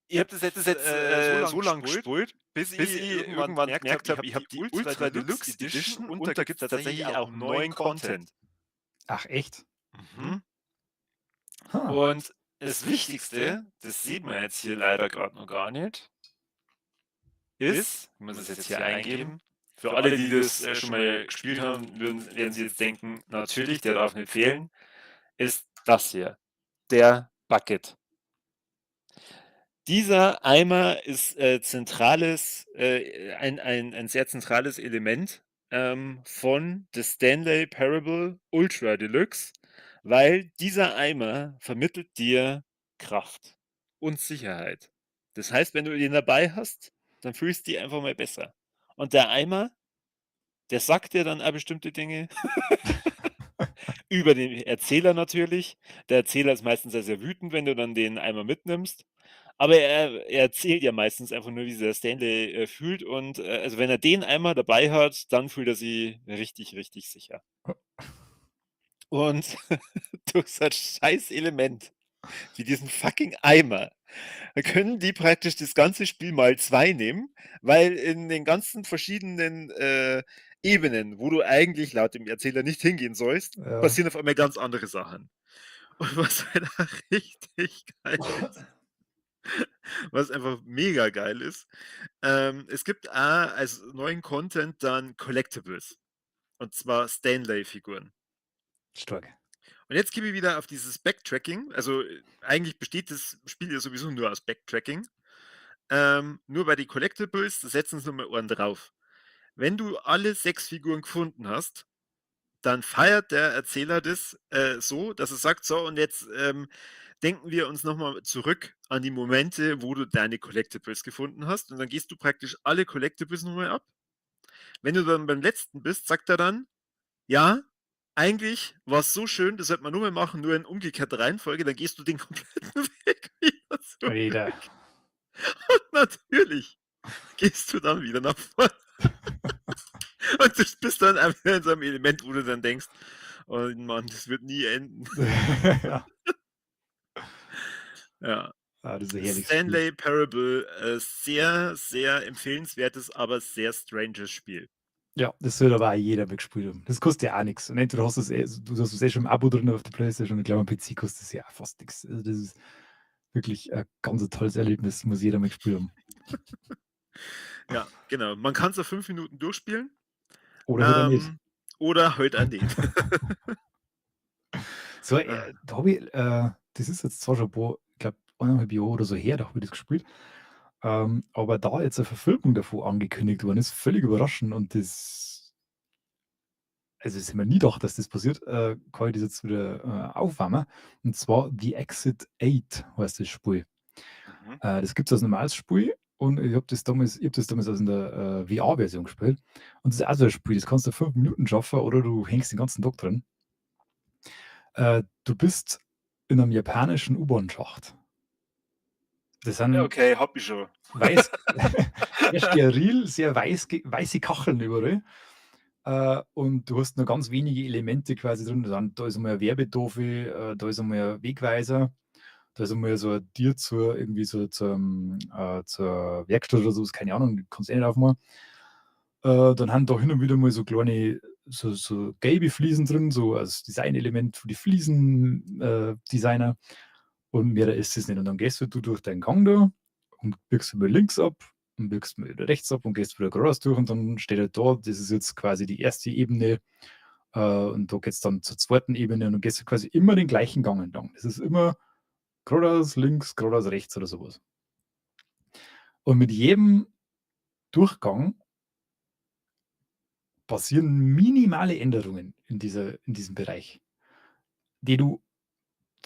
ich habe das jetzt, so lang gespielt, bis ich irgendwann gemerkt habe, ich habe die Ultra Deluxe Edition und da gibt's tatsächlich auch neuen Content. Ach echt? Mhm. Ha. Und das Wichtigste, das sieht man jetzt hier leider gerade noch gar nicht, ist, ich muss es jetzt hier eingeben, für alle, die das, schon mal gespielt haben, werden sie jetzt denken: „Natürlich, der darf nicht fehlen“, ist das hier, der Bucket. Dieser Eimer ist, ein sehr zentrales Element von The Stanley Parable Ultra Deluxe, weil dieser Eimer vermittelt dir Kraft und Sicherheit. Das heißt, wenn du den dabei hast, dann fühlst du dich einfach mal besser. Und der Eimer, der sagt dir dann auch bestimmte Dinge über den Erzähler natürlich. Der Erzähler ist meistens sehr, sehr wütend, wenn du dann den Eimer mitnimmst. Aber er erzählt ja meistens einfach nur, wie sich der Stanley, fühlt und, also, wenn er den Eimer dabei hat, dann fühlt er sich richtig, richtig sicher. Und durch so 'n scheiß Element wie diesen fucking Eimer, da können die praktisch das ganze Spiel mal 2 nehmen, weil in den ganzen verschiedenen, Ebenen, wo du eigentlich laut dem Erzähler nicht hingehen sollst, Ja. passieren auf einmal ganz andere Sachen. Und was halt auch richtig geil ist, was einfach mega geil ist, es gibt als neuen Content dann Collectibles, und zwar Stanley-Figuren. Stark. Und jetzt gehen wir wieder auf dieses Backtracking. Also, eigentlich besteht das Spiel ja sowieso nur aus Backtracking. Nur bei den Collectibles, da setzen sie noch mal einen drauf. Wenn du alle 6 Figuren gefunden hast, dann feiert der Erzähler das, so, dass er sagt: „So, und jetzt, denken wir uns noch mal zurück an die Momente, wo du deine Collectibles gefunden hast.“ Und dann gehst du praktisch alle Collectibles noch mal ab. Wenn du dann beim letzten bist, sagt er dann: „Ja, eigentlich war's so schön, das sollte man nur mal machen, nur in umgekehrter Reihenfolge, dann gehst du den kompletten Weg wieder Alter. zurück.“ Natürlich gehst du dann wieder nach vorne und du bist dann einfach in so 'nem Element, wo du dann denkst: „Oh Mann, das wird nie enden.“ Ja. Ja. Ah, das ist ein herrliches Spiel. Stanley Parable, sehr, sehr empfehlenswertes, aber sehr stranges Spiel. Ja, das soll aber auch jeder mitgespielt haben. Das kostet ja auch nix. Und entweder hast du hast es eh schon im Abo drin auf der Playstation, ich glaube, am PC kostet es ja auch fast nix. Also, das ist wirklich ein ganz ein tolles Erlebnis, muss jeder mal gespielt haben. Ja, genau. Man kann's auf 5 Minuten durchspielen, Oder halt auch nicht. ähm, oder halt auch nicht. So, Ah, da habe ich das ist jetzt zwar schon ein paar, ich glaube, 1,5 Jahre oder so her, da habe ich das gespielt. Aber da jetzt eine Verfilmung davon angekündigt worden ist, völlig überraschend und das hätte man nie gedacht, dass das passiert, kann ich das jetzt wieder, aufwärmen. Und zwar The Exit 8 heißt das Spiel. mhm. Das gibt's als normales Spiel und ich habe das damals also in der, VR-Version gespielt. Und das ist auch so ein Spiel, das kannst du in 5 Minuten schaffen oder du hängst den ganzen Tag drin. Du bist in einem japanischen U-Bahn-Schacht. Das Ja, sind okay, habe ich schon. weiß sehr steril, sehr weiße Kacheln überall. Und du hast nur ganz wenige Elemente quasi drin. Da ist einmal 'ne Werbetafel, da ist einmal 'n Wegweiser, da ist einmal so 'n Tier zur Werkstatt oder so was, keine Ahnung, kannst eh nicht aufmachen. Dann haben da hin und wieder mal so kleine so gelbe Fliesen drin, so als Designelement für die Fliesen Designer. Und mehr ist es nicht. Und dann gehst du durch deinen Gang da und biegst mal links ab und biegst mal wieder rechts ab und gehst wieder geradeaus durch und dann steht halt da, das ist jetzt quasi die erste Ebene, und da geht's dann zur zweiten Ebene und du gehst quasi immer den gleichen Gang entlang. Das ist immer geradeaus links, geradeaus rechts oder sowas. Und mit jedem Durchgang passieren minimale Änderungen in diesem Bereich, die du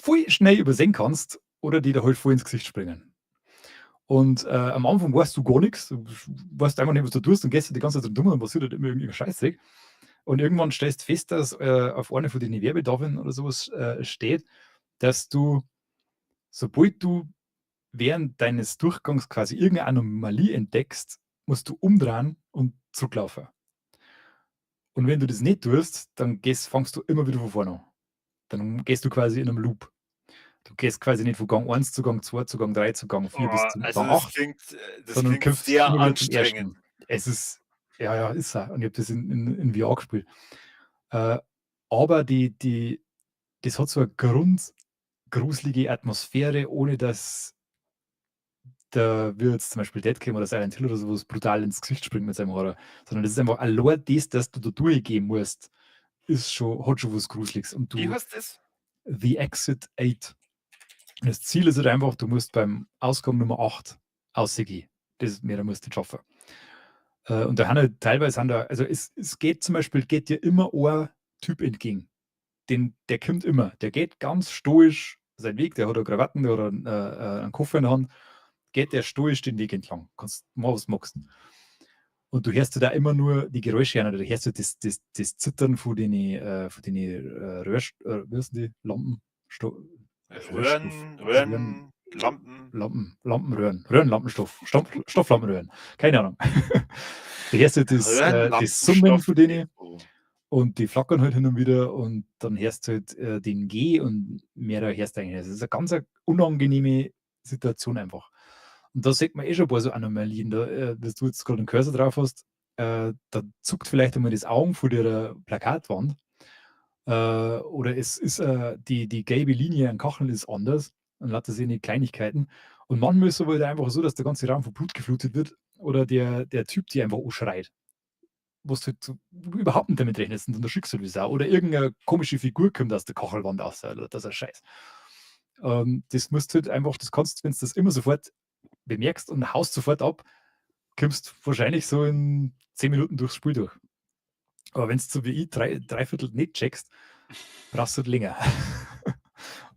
voll schnell übersehen kannst oder die dir halt voll ins Gesicht springen. Und, am Anfang weißt du gar nichts, du weißt einfach nicht, was du tust und gehst halt die ganze Zeit drum dumm und passiert halt immer irgendein Scheißdreck. Und irgendwann stellst du fest, dass, auf einer von den Werbetafeln oder sowas steht, dass du, sobald du während deines Durchgangs quasi irgendeine Anomalie entdeckst, musst du umdrehen und zurücklaufen. Und wenn du das nicht tust, dann fängst du immer wieder von vorne an. Dann gehst du quasi in einem Loop. Du gehst quasi nicht von Gang 1 zu Gang 2 zu Gang 3 zu Gang 4 bis Oh, zum also Gang 8, das sondern klingt kämpfst sehr immer wieder zum anstrengend. 1. Es ist ja, ja, ist er. Und ich habe das in VR gespielt. Äh, aber das hat so 'ne grundgruselige Atmosphäre, ohne dass da wie jetzt zum Beispiel Deadcam oder Silent Hill oder so was brutal ins Gesicht springt mit seinem Horror, sondern das ist einfach allein das, dass du da durchgehen musst, hat schon was Gruseliges und Wie du heißt das? The Exit 8. Das Ziel ist halt einfach, du musst beim Ausgang Nummer 8 rausgehen. Das mehr musst du nicht schaffen. Und da haben halt teilweise, also es geht zum Beispiel, geht dir immer ein Typ entgegen. Der kommt immer. Der geht ganz stoisch seinen Weg, der hat eine Krawatten oder einen Koffer in der Hand, geht der stoisch den Weg entlang. Kannst mal was magst. Und du hörst da immer nur die Geräusche an, oder du hörst du das Zittern von den wie heißen die? Lampen? Röhrstoff, Röhren, Lampen. Lampenröhren, Röhrenlampenstoff, Stofflampenröhren, keine Ahnung. Du hörst du das Summen von denen und die flackern halt hin und wieder und dann hörst du halt den G und mehr hörst du eigentlich nicht. Das ist eine ganz unangenehme Situation einfach. Und da sieht man schon ein paar so Anomalien. Dass du jetzt gerade einen Cursor drauf hast, da zuckt vielleicht einmal das Auge von der Plakatwand. Oder es ist die gelbe Linie an Kacheln ist anders. Dann lauter sie in Kleinigkeiten. Und manchmal ist es aber halt einfach so, dass der ganze Raum von Blut geflutet wird oder der Typ, die einfach schreit. Wo du halt so überhaupt nicht damit rechnest und dann schickst du halt wie Sau. Oder irgendeine komische Figur kommt aus der Kachelwand raus. Oder das ist ein Scheiß. Das musst du halt einfach, das kannst, wenn du das immer sofort bemerkst und haust sofort ab, kommst wahrscheinlich so in 10 Minuten durchs Spiel durch. Aber wenn du so wie ich dreiviertel nicht checkst, brauchst du halt länger.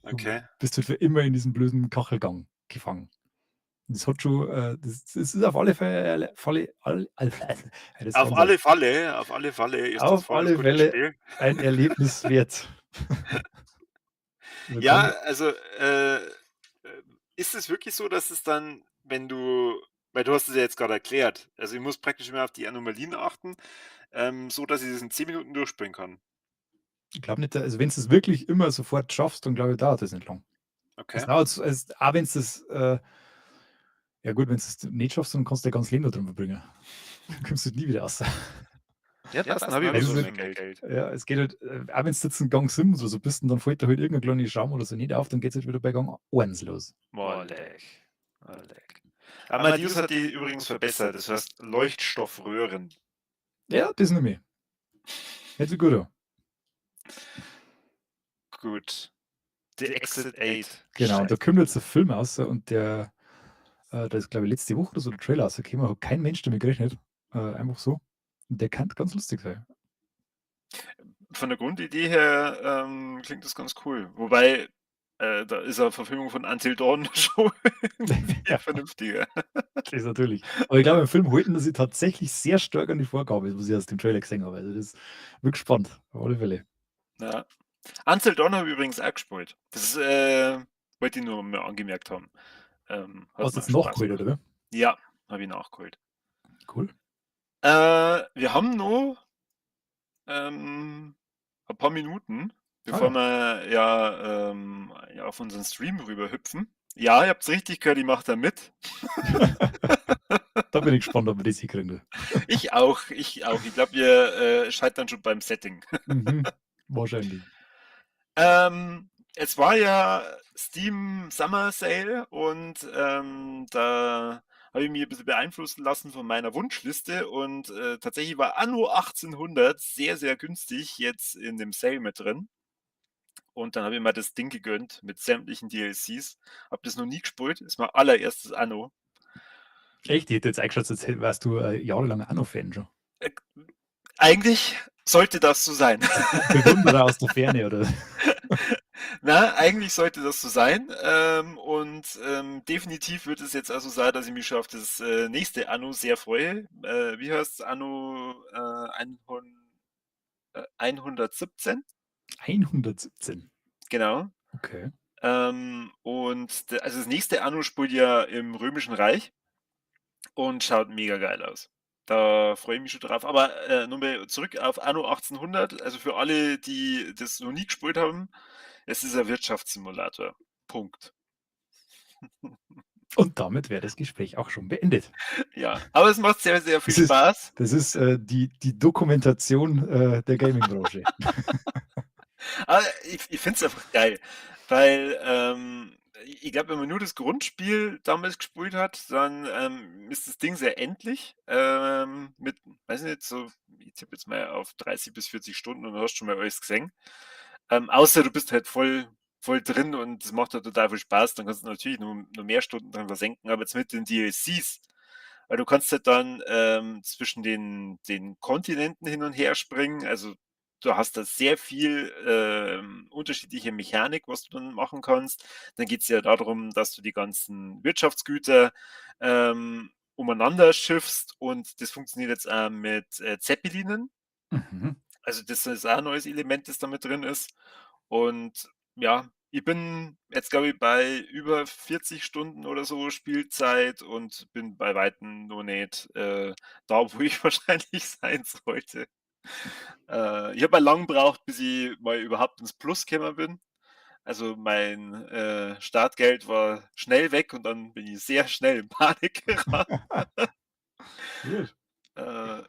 Okay. Du bist halt für immer in diesem blöden Kachelgang gefangen. Das hat schon, das ist auf alle Fälle, Auf alle Fälle ist das voll das gute Spiel. ein Erlebnis wert. Ja, also ist es wirklich so, dass es dann, wenn du, weil du hast es ja jetzt gerade erklärt, also ich muss praktisch immer auf die Anomalien achten, so dass ich das in 10 Minuten durchspielen kann. Ich glaube nicht, also wenn du es wirklich immer sofort schaffst, dann glaube ich, dauert das nicht lang. Okay. Es dauert, auch wenn du es, ja gut, wenn du es nicht schaffst, dann kannst du dein ganzes Leben da drin verbringen. Dann kommst du nie wieder raus. Ja, das dann habe ich Also aber es so ist mehr Geld. Ja, es geht halt, auch wenn du jetzt in Gang 7 oder so bist und dann fällt da halt irgendein kleiner Schramm oder so nicht auf, dann geht es halt wieder bei Gang 1 los. Molek. Amadeus hat die übrigens verbessert, das heißt Leuchtstoffröhren. Ja, das nehme ich. Hört sich gut an. Gut. The Exit 8. Genau, und da kommt jetzt ein Film raus und da ist, glaube ich, letzte Woche oder so der Trailer rausgekommen, hat kein Mensch damit gerechnet. Einfach so. Und der kann ganz lustig sein. Von der Grundidee her klingt das ganz cool. Wobei, da ist eine Verfilmung von Until Dawn schon viel vernünftiger. Das ist natürlich. Aber ich glaube, im Film halten sie tatsächlich sehr stark an die Vorgabe, was ich aus dem Trailer gesehen habe. Also das wird gespannt, auf alle Fälle. Ja. Until Dawn habe ich übrigens auch gespielt. Das wollte ich nur mal angemerkt haben. Hast du jetzt nachgeholt, oder? Ja, habe ich nachgeholt. Cool. Wir haben noch ein paar Minuten, bevor wir ja auf unseren Stream rüber hüpfen. Ja, ihr habt es richtig gehört, ich mache da mit. Da bin ich gespannt, ob wir das hinkriegen. Ich auch. Ich glaube, wir scheitern schon beim Setting. Wahrscheinlich. Es war ja Steam Summer Sale und da habe ich mich ein bisschen beeinflussen lassen von meiner Wunschliste und tatsächlich war Anno 1800 sehr, sehr günstig jetzt in dem Sale mit drin. Und dann habe ich mir das Ding gegönnt mit sämtlichen DLCs. Habe das noch nie gespielt, ist mein allererstes Anno. Echt? Ich hätte jetzt eingeschaut, als warst du jahrelanger Anno-Fan schon. Eigentlich sollte das so sein. Bewunderer aus der Ferne, oder? Na, eigentlich sollte das so sein. Und definitiv wird es jetzt also sein, dass ich mich schon auf das nächste Anno sehr freue. Wie heißt es? Anno 117? 117. Genau. Okay. Und also das nächste Anno spielt ja im Römischen Reich und schaut mega geil aus. Da freue ich mich schon drauf. Aber nochmal zurück auf Anno 1800. Also für alle, die das noch nie gespielt haben, es ist ein Wirtschaftssimulator. Punkt. Und damit wäre das Gespräch auch schon beendet. Ja, aber es macht sehr, sehr viel Spaß. Das ist die Dokumentation der Gaming-Branche. Aber ich finde es einfach geil, weil ich glaube, wenn man nur das Grundspiel damals gespielt hat, dann ist das Ding sehr endlich. Mit, weiß nicht, so, ich tippe jetzt mal auf 30 bis 40 Stunden und du hast schon mal alles gesehen. Außer du bist halt voll drin und es macht halt total viel Spaß, dann kannst du natürlich nur mehr Stunden drin versenken, aber jetzt mit den DLCs, weil du kannst halt dann, zwischen den Kontinenten hin und her springen. Also, du hast da sehr viel, unterschiedliche Mechanik, was du dann machen kannst. Dann geht's ja darum, dass du die ganzen Wirtschaftsgüter, umeinander schiffst, und das funktioniert jetzt auch mit, Zeppelinen. Mhm. Also, das ist auch 'n neues Element, das da mit drin ist. Und ja, ich bin jetzt, glaube ich, bei über 40 Stunden oder so Spielzeit und bin bei Weitem noch nicht, da, wo ich wahrscheinlich sein sollte. Ich habe mal lang gebraucht, bis ich mal überhaupt ins Plus gekommen bin. Also, mein, Startgeld war schnell weg und dann bin ich sehr schnell in Panik geraten. Gut.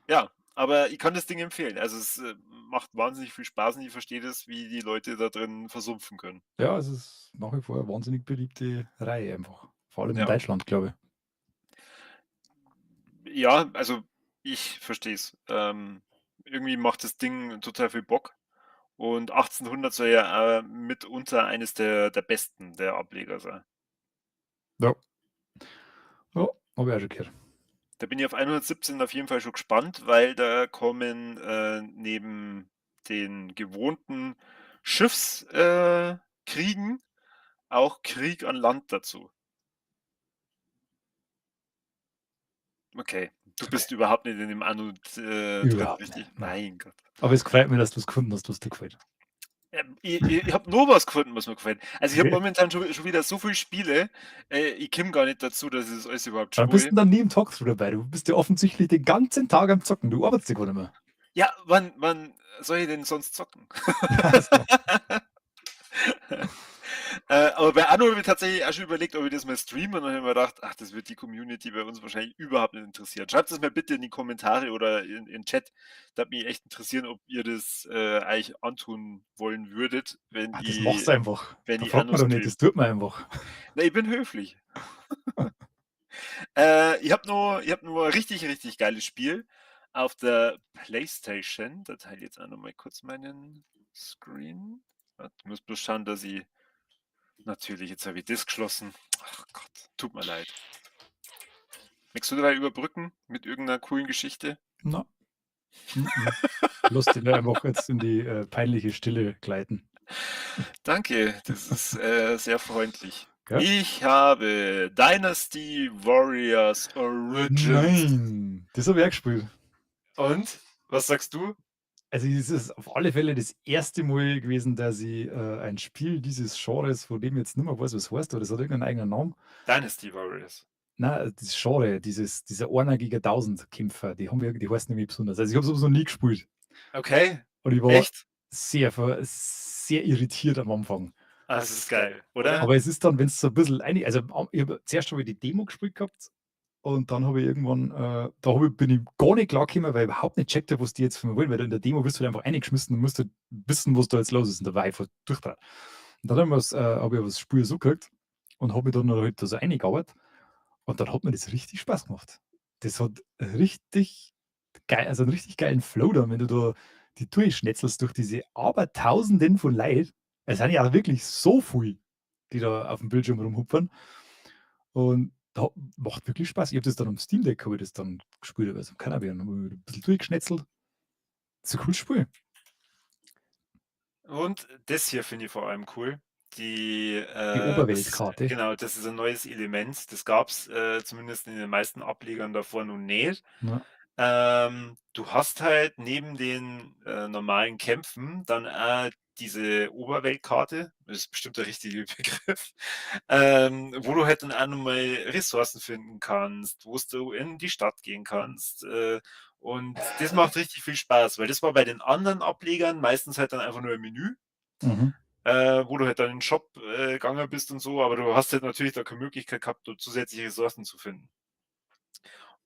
Ja, aber ich kann das Ding empfehlen. Also, es, macht wahnsinnig viel Spaß, und ich verstehe das, wie die Leute da drin versumpfen können. Ja, es ist nach wie vor eine wahnsinnig beliebte Reihe einfach. Vor allem in Ja. Deutschland, glaube ich. Ja, also, ich verstehe es. Irgendwie macht das Ding total viel Bock, und 1800 soll ja, mitunter eines der besten der Ableger sein. Ja, ja, habe ich auch schon gehört. Da bin ich auf 117 auf jeden Fall schon gespannt, weil da kommen, neben den gewohnten Kriegen auch Krieg an Land dazu. Okay, du Okay, bist überhaupt nicht in dem Anno, drin, überhaupt nicht, richtig? nein. Mein Gott. Aber es gefreut mich, dass du's gefunden hast, was dir gefällt. Ich habe nur was gefunden, was mir gefällt. Also, ich habe Okay. momentan schon wieder so viel Spiele, ich komme gar nicht dazu, dass ich das alles überhaupt Warum bist spiele. 'n dann nie im Talkthrough dabei? Du bist ja offensichtlich den ganzen Tag am Zocken. Du arbeitest ja gar nicht mehr. Ja, wann soll ich denn sonst zocken? Ach so. Aber bei Anno habe ich tatsächlich auch schon überlegt, ob ich das mal streame, und dann habe ich mir gedacht: „Ach, das wird die Community bei uns wahrscheinlich überhaupt nicht interessieren." Schreibt es mir bitte in die Kommentare oder in Chat. Da würde mich echt interessieren, ob ihr das, eigentlich antun wollen würdet, Ah, das machst du einfach. wenn Da ich fragt Anno man doch nicht, streame. das tut man einfach. Na, ich bin höflich. Ich habe nur 'n richtig, richtig geiles Spiel auf der PlayStation. Da teile ich jetzt auch noch mal kurz meinen Screen. Warte, ich muss bloß schauen, dass ich natürlich, jetzt habe ich das geschlossen. Ach Gott, tut mir leid. Möchtest du da überbrücken mit irgendeiner coolen Geschichte? Na, mm. Lass dich da einfach jetzt in die, peinliche Stille gleiten, Danke, das ist, sehr freundlich. gell? Ich habe Dynasty Warriors Origins. Nein, das habe ich auch gespielt. Und? Was sagst du? Also, es ist auf alle Fälle das erste Mal gewesen, dass ich, ein Spiel dieses Genres, von dem ich jetzt nicht mehr weiß, was heißt, oder das hat irgendeinen eigenen Namen. Dynasty Warriors. Na, das Genre, dieser einer gegen 1.000 Kämpfer, die heißen nämlich besonders. Also, ich habe so was noch nie gespielt Okay, und ich war echt? sehr irritiert am Anfang. Ah, das ist geil, oder? Aber es ist dann, wenn's so 'n bisschen ich habe zuerst habe ich die Demo gespielt gehabt und dann habe ich irgendwann, bin ich gar nicht klargekommen, weil ich überhaupt nicht gecheckt habe, was die jetzt von mir wollen, weil in der Demo wirst du halt einfach reingeschmissen und musst halt wissen, was da jetzt los ist, und da war ich voll durchdreht. Und dann habe ich aber das Spiel so gekriegt und habe mich dann halt da so eingearbeitet und dann hat mir das richtig Spaß gemacht. Das hat richtig geil, also 'n richtig geilen Flow da, wenn du da die durchschnetzelst durch diese Abertausenden von Leid. Es sind ja auch wirklich so viel, die da aufm Bildschirm rumhupfen, und da macht wirklich Spaß. Ich habe das dann am Steam Deck habe ich das dann gespielt, also am Cannabieren, habe ich 'n bisschen durchgeschnetzelt. Ist 'n cooles Spiel. Und das hier finde ich vor allem cool. Die Das Oberweltkarte, genau, das ist ein neues Element. Das gab's, zumindest in den meisten Ablegern davor noch nicht. ja. Du hast halt neben den, normalen Kämpfen dann auch diese Oberweltkarte, das ist bestimmt der richtige Begriff, wo du halt dann auch noch mal Ressourcen finden kannst, wo's du in die Stadt gehen kannst, und das macht richtig viel Spaß, weil das war bei den anderen Ablegern meistens halt dann einfach nur 'n Menü, Mhm. wo du halt dann in den Shop, gegangen bist und so, aber du hast halt natürlich da keine Möglichkeit gehabt, dort zusätzliche Ressourcen zu finden.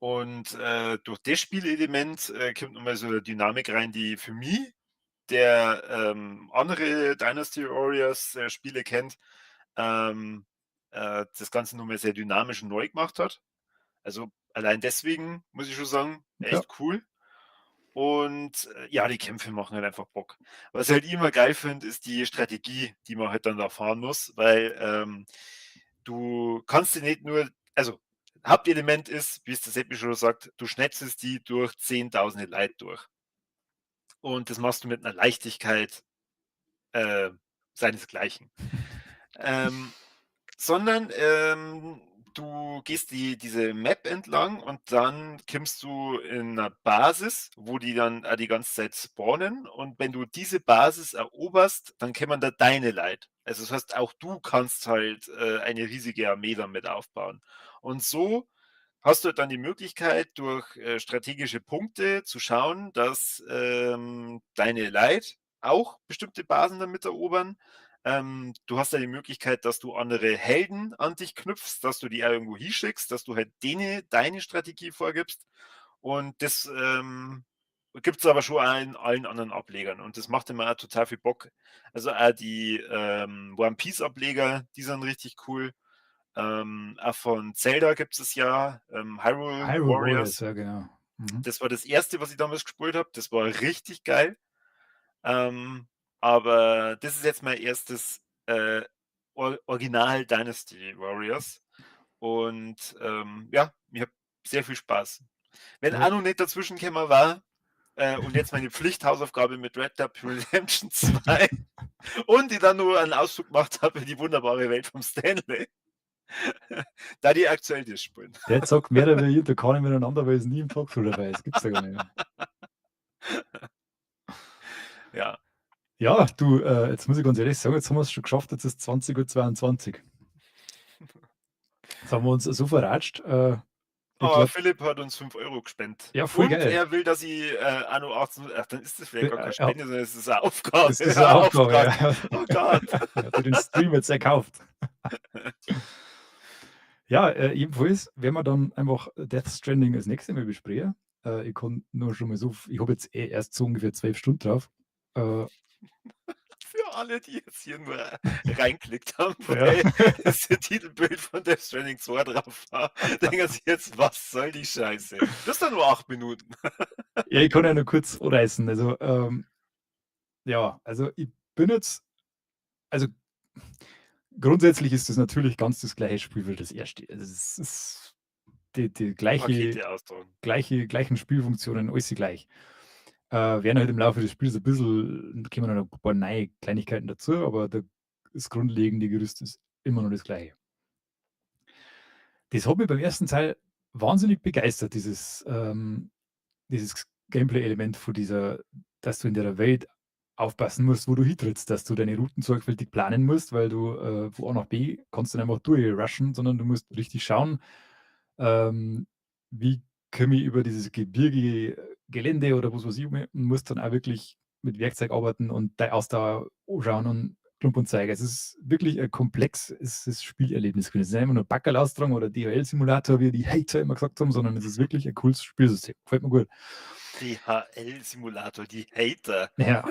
Und, durch das Spielelement, kommt noch mal so 'ne Dynamik rein, die für mich, der, andere Dynasty Warriors, Spiele kennt, ähm, das Ganze noch mal sehr dynamisch und neu gemacht hat. Also, allein deswegen muss ich schon sagen, Ja, echt cool. Und, ja, die Kämpfe machen halt einfach Bock. Was ich halt immer geil finde, ist die Strategie, die man halt dann da fahren muss, weil, du kannst dir nicht nur, also, Hauptelement ist, wie es der Seppi schon sagt, du schnetzelst die durch Zehntausende Leute durch. Und das machst du mit einer Leichtigkeit äh, seinesgleichen. Ähm, sondern du gehst diese Map entlang und dann kommst du in einer Basis, wo die dann auch die ganze Zeit spawnen. Und wenn du diese Basis eroberst, dann kommen da deine Leute. Also das heißt, auch du kannst halt eine riesige Armee damit aufbauen. Und so hast du dann die Möglichkeit, durch strategische Punkte zu schauen, dass deine Leute auch bestimmte Basen damit erobern. Du hast ja die Möglichkeit, dass du andere Helden an dich knüpfst, dass du die auch irgendwo hinschickst, dass du halt deine Strategie vorgibst. Und das gibt es aber schon auch in allen anderen Ablegern. Und das macht immer auch total viel Bock. Also auch die One Piece-Ableger, die sind richtig cool. Auch von Zelda gibt es ja, Hyrule Hyrule Warriors, Warriors. ja genau. Mhm. Das war das erste, was ich damals gespielt habe. Das war richtig geil. Ähm, aber das ist jetzt mein erstes Original Dynasty Warriors. Und ja, ich habe sehr viel Spaß. Wenn Ja, Anno nicht dazwischen gekommen war und jetzt meine Pflichthausaufgabe mit Red Dead Redemption 2 und die dann nur einen Ausflug gemacht habe in die wunderbare Welt vom Stanley, da die aktuell das spielen. der zockt mehr oder weniger keine miteinander, weil es nie im Talkshow dabei ist. Gibt's ja gar nicht. Ja. Ja, du, jetzt muss ich ganz ehrlich sagen, jetzt haben wir es schon geschafft, jetzt ist 20:22 Uhr. Jetzt haben wir uns so verratscht. Ich Oh, glaube, Philipp hat uns 5 Euro gespendet. ja, voll Und geil. er will, dass ich Anno 18. Ach, dann ist das vielleicht gar keine Ja, Spende, sondern es ist eine Aufgabe. das ist eine Ja, Aufgabe, Auftrag. ja. Oh Gott. Er hat den Stream jetzt erkauft. Ja, jedenfalls werden wir dann einfach Death Stranding als nächstes Mal besprechen. Ich kann nur schon mal so, ich habe jetzt erst so ungefähr 12 Stunden drauf. Äh, Für alle, die jetzt hier nur reinklickt haben, ja. weil das Titelbild von Death Stranding 2 drauf war, denken sie jetzt, was soll die Scheiße? Das ist dann nur 8 Minuten. Ja, ich kann ja nur kurz reißen. Also, ja, also ich bin jetzt, also grundsätzlich ist das natürlich ganz das gleiche Spiel wie das erste. Also es ist die gleiche, Pakete austragen. gleichen Spielfunktionen, alles gleich. Werden halt im Laufe des Spiels ein bisschen, kommen noch ein paar neue Kleinigkeiten dazu, aber das grundlegende Gerüst ist immer noch das gleiche. Das hat mich beim ersten Teil wahnsinnig begeistert, dieses Gameplay-Element von dieser, dass du in der Welt aufpassen musst, wo du hintrittst, dass du deine Routen sorgfältig planen musst, weil du von A nach B kannst du nicht einfach durchrushen, sondern du musst richtig schauen, ähm, wie komme ich über dieses gebirgige Gelände oder was weiß ich, und musst dann auch wirklich mit Werkzeug arbeiten und deine Ausdauer anschauen und Klump und Zeiger. Es ist wirklich ein komplexes Spielerlebnis gewesen. Es ist nicht immer nur Backerl austragen oder DHL-Simulator, wie die Hater immer gesagt haben, sondern es ist wirklich ein cooles Spielsystem. Gefällt mir gut. DHL-Simulator, die Hater. Ja,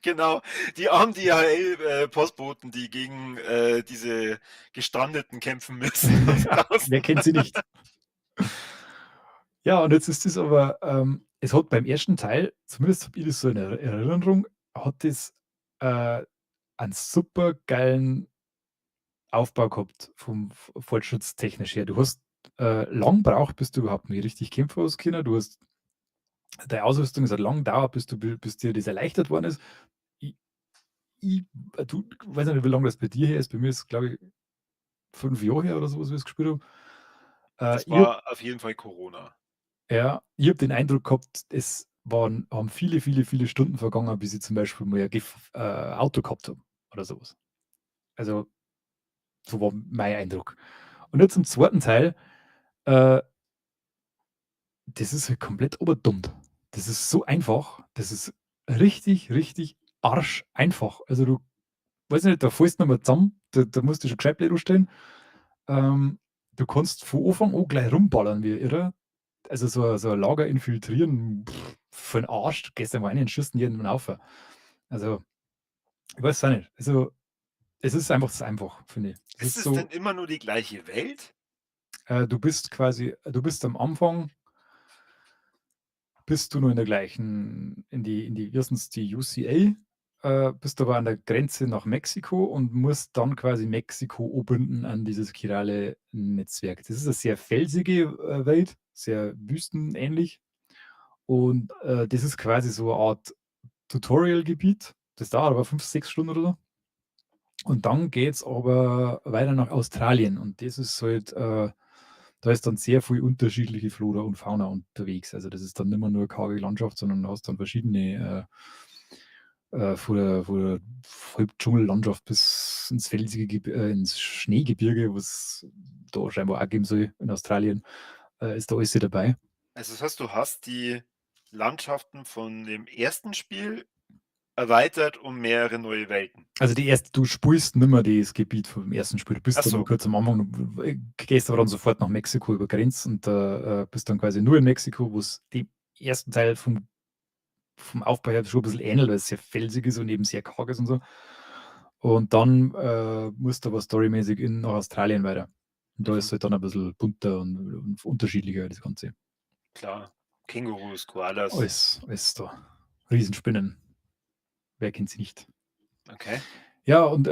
Genau, die armen DHL-Postboten, die gegen diese Gestrandeten kämpfen müssen draußen. wer kennt sie nicht? Ja, und jetzt ist es aber, es hat beim ersten Teil, zumindest habe ich das so in Erinnerung, hat das einen super geilen Aufbau gehabt vom fortschrittstechnisch her. Du hast lang braucht, bis du überhaupt mal richtig kämpfen hast können. Du hast deine Ausrüstung, es hat lang gedauert, bis dir das erleichtert worden ist. Ich, ich weiß nicht, wie lange das bei dir her ist. Bei mir ist es, glaube ich, 5 Jahre her oder sowas, wie ich es gespielt habe. Das Ich habe war auf jeden Fall Corona. Ja, ich habe den Eindruck gehabt, haben viele, viele, viele Stunden vergangen, bis ich zum Beispiel mal ein Auto gehabt habe oder sowas. Also, so war mein Eindruck. Und jetzt im zweiten Teil, äh, das ist halt komplett oberdummt. Das ist so einfach. Das ist richtig, richtig arscheinfach. Also, du weiß nicht, da fällst du noch mal zusammen, da musst du schon gescheit blöd anstellen. Du kannst von Anfang an gleich rumballern wie irre. Also so ein Lager infiltrieren, für 'n Arsch. Du gehst einfach rein und schießt jeden auf. Also, ich weiß auch nicht. Also, es ist einfach zu einfach, finde ich. Es Ist ist es denn so, immer nur die gleiche Welt? du bist am Anfang bist du nur in der gleichen, erstens die UCA, bist aber an der Grenze nach Mexiko und musst dann quasi Mexiko anbinden an dieses chirale Netzwerk. Das ist eine sehr felsige Welt, sehr wüstenähnlich. Und das ist quasi so eine Art Tutorial-Gebiet. Das dauert aber 5, 6 Stunden oder so. Und dann geht es aber weiter nach Australien. Und das ist halt, da ist dann sehr viel unterschiedliche Flora und Fauna unterwegs. Also das ist dann nicht mehr nur karge Landschaft, sondern du hast dann verschiedene von der Halbdschungellandschaft bis ins felsige, ins Schneegebirge, was da scheinbar auch geben soll in Australien, ist da alles dabei. Also das heißt, du hast die Landschaften von dem ersten Spiel erweitert um mehrere neue Welten. Also du spielst nicht mehr das Gebiet vom ersten Spiel. Du bist Ach dann nur so. kurz am Anfang, du gehst aber dann sofort nach Mexiko über Grenzen und bist dann quasi nur in Mexiko, wo es dem ersten Teil vom Aufbau her schon ein bisschen ähnelt, weil es sehr felsig ist und eben sehr karg ist und so. Und dann musst du aber storymäßig nach Australien weiter. Und da ist es halt dann ein bisschen bunter und unterschiedlicher, das Ganze. Klar. Kängurus, Koalas. Alles da. Riesenspinnen. Wer kennt sie nicht? Okay. Ja, und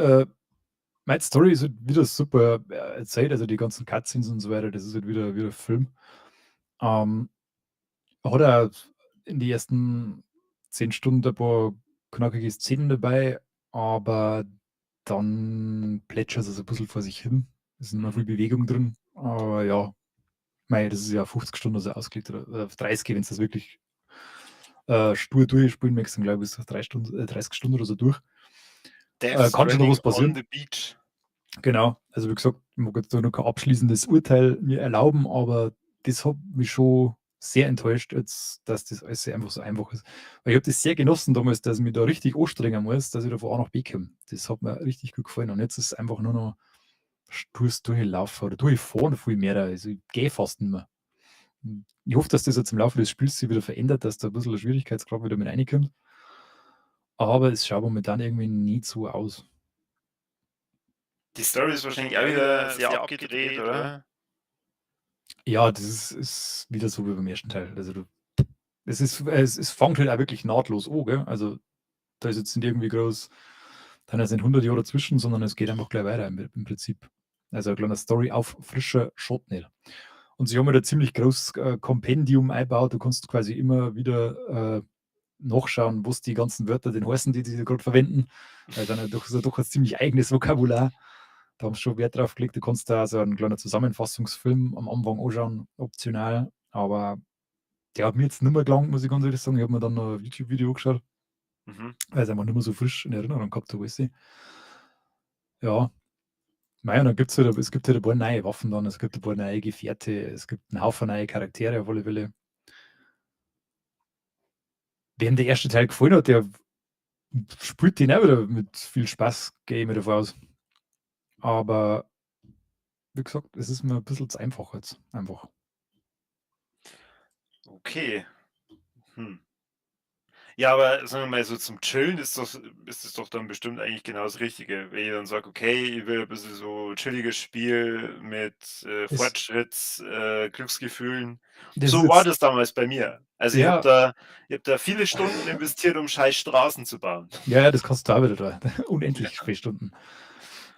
meine Story ist halt wieder super erzählt, also die ganzen Cutscenes und so weiter, das ist halt wieder Film. Hat er in die ersten 10 Stunden ein paar knackige Szenen dabei, aber dann plätschert es ein bisschen vor sich hin. Es ist nicht mehr viel Bewegung drin, aber ja, mei, das ist ja 50 Stunden also ausgelegt oder 30, wenn es das wirklich stur durchspielen möchtest, dann glaube ich, ist das 30 Stunden oder so durch. Death Kann schon noch Stranding was on passieren. the Beach. Genau, also wie gesagt, ich mag jetzt da noch kein abschließendes Urteil mir erlauben, aber das hat mich schon sehr enttäuscht, jetzt, dass das alles einfach so einfach ist. Weil ich habe das sehr genossen damals, dass ich mich da richtig anstrengen muss, dass ich da von A nach B komme. Das hat mir richtig gut gefallen. Und jetzt ist es einfach nur noch sturz durchlaufen oder durchfahren viel mehr. Also ich gehe fast nicht mehr. Ich hoffe, dass das jetzt im Laufe des Spiels sich wieder verändert, dass da ein bisschen der Schwierigkeitsgrad wieder mit reinkommt. Aber es schaut momentan irgendwie nicht so aus. Die Story ist wahrscheinlich auch wieder sehr abgedreht, oder? Ja, das ist wieder so wie beim ersten Teil. Also es fängt halt auch wirklich nahtlos an, gell? Also da ist jetzt nicht irgendwie groß, dann sind 100 Jahre dazwischen, sondern es geht einfach gleich weiter im Prinzip. Also eine kleine Story auf frischer Shot nicht. Und sie haben halt ein ziemlich großes Kompendium eingebaut. Du kannst quasi immer wieder nachschauen, was die ganzen Wörter denn heißen, die sie gerade verwenden. Weil dann ist ja doch ein ziemlich eigenes Vokabular. Da haben sie schon Wert drauf gelegt. Du kannst da so einen kleinen Zusammenfassungsfilm am Anfang anschauen, optional. Aber der hat mir jetzt nicht mehr gelangt, muss ich ganz ehrlich sagen. Ich habe mir dann noch ein YouTube-Video geschaut, Mhm. weil es einfach nicht mehr so frisch in Erinnerung gehabt habe. Ja, mei, und dann gibt's halt, es gibt halt ein paar neue Waffen dann, es gibt ein paar neue Gefährte, es gibt einen Haufen neue Charaktere auf alle Fälle. Wem der erste Teil gefallen hat, der spielt den auch wieder mit viel Spaß, gehe ich mir davon aus. Aber wie gesagt, es ist mir ein bisschen zu einfach jetzt. Einfach. Okay. Hm. Ja, aber sagen wir mal, so zum Chillen ist es doch dann bestimmt eigentlich genau das Richtige. Wenn ich dann sage, okay, ich will ein bisschen so chilliges Spiel mit Es, Fortschritts, Glücksgefühlen. das ist So war jetzt, das damals bei mir. Also ja, ich hab da viele Stunden investiert, um scheiß Straßen zu bauen. ja, das kannst du auch wieder da. Unendlich viele Stunden.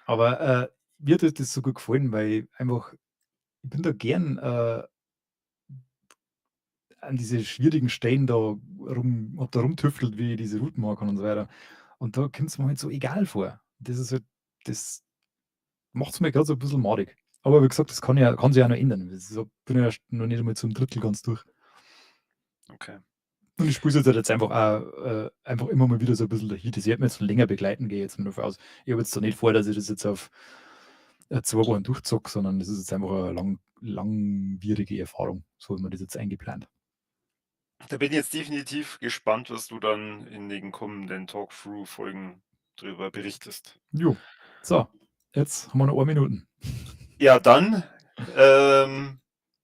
Aber mir hat das so gut gefallen, weil einfach, ich bin da gern an diese schwierigen Stellen hab da rumtüftelt, wie diese Routen machen und so weiter. Und da kommt es mir halt so egal vor. Das ist halt, das macht es mir gerade so ein bisschen madig. Aber wie gesagt, das kann sich ja noch ändern. Bin ja erst noch nicht einmal zum Drittel ganz durch. Okay. Und ich spiele es jetzt einfach auch, einfach immer mal wieder so ein bisschen dahin. Das wird mir jetzt länger begleiten, gehe ich jetzt mal davon aus. Ich habe jetzt da nicht vor, dass ich das jetzt auf 2 Wochen durchzocke, sondern das ist jetzt einfach eine langwierige Erfahrung. So haben wir das jetzt eingeplant. Da bin ich jetzt definitiv gespannt, was du dann in den kommenden Talkthrough-Folgen drüber berichtest. Jo. So, jetzt haben wir noch 1 Minuten. Ja, dann,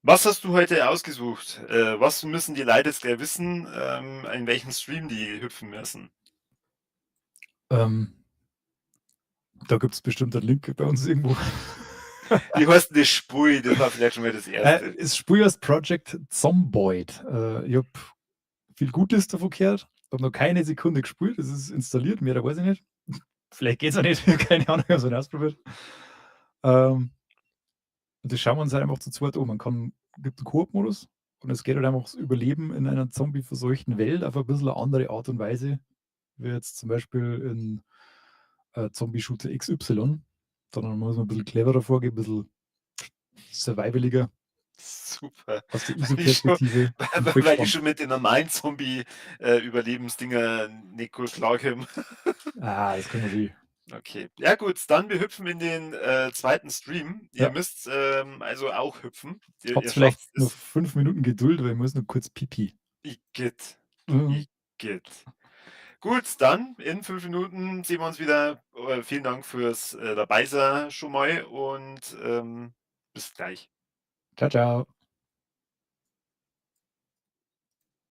was hast du heute ausgesucht? Was müssen die Leute jetzt gleich wissen, in welchen Stream die hüpfen müssen? Ähm, Da gibt es bestimmt einen Link bei uns irgendwo. Wie heißt denn das Spiel? Das war vielleicht schon mal das Erste. Das Spiel heißt Project Zomboid. Ich habe viel Gutes davon gehört, Habe noch keine Sekunde gespielt. Es ist installiert, mehr da weiß ich nicht. Vielleicht geht's auch nicht, keine Ahnung, ich habe es nicht ausprobiert. Und das schauen wir uns halt einfach zu zweit an. Gibt 'n Koop-Modus und es geht halt einfach ums Überleben in einer zombieverseuchten Welt auf ein bisschen 'ne andere Art und Weise, wie jetzt zum Beispiel in, Zombie-Shooter XY, sondern muss man 'n bisschen cleverer vorgehen, bisschen survivaliger Super, aus der weil ich schon ISO-Perspektive. Bin voll weil ich gespannt. schon mit den normalen Zombie Überlebensdinger nicht gut klarkomme. Das kriegen wir schon hin. Okay. Ja gut, dann wir hüpfen in den, 2. Stream. Ihr Ja. müsst, also auch hüpfen. Ihr Habt vielleicht schafft noch es. 5 Minuten Geduld, weil ich muss noch kurz Pipi. Igitt, Mhm. Igitt. Gut, dann in 5 Minuten sehen wir uns wieder. Vielen Dank fürs, Dabeisein schon mal und, bis gleich. Tschau, tschau.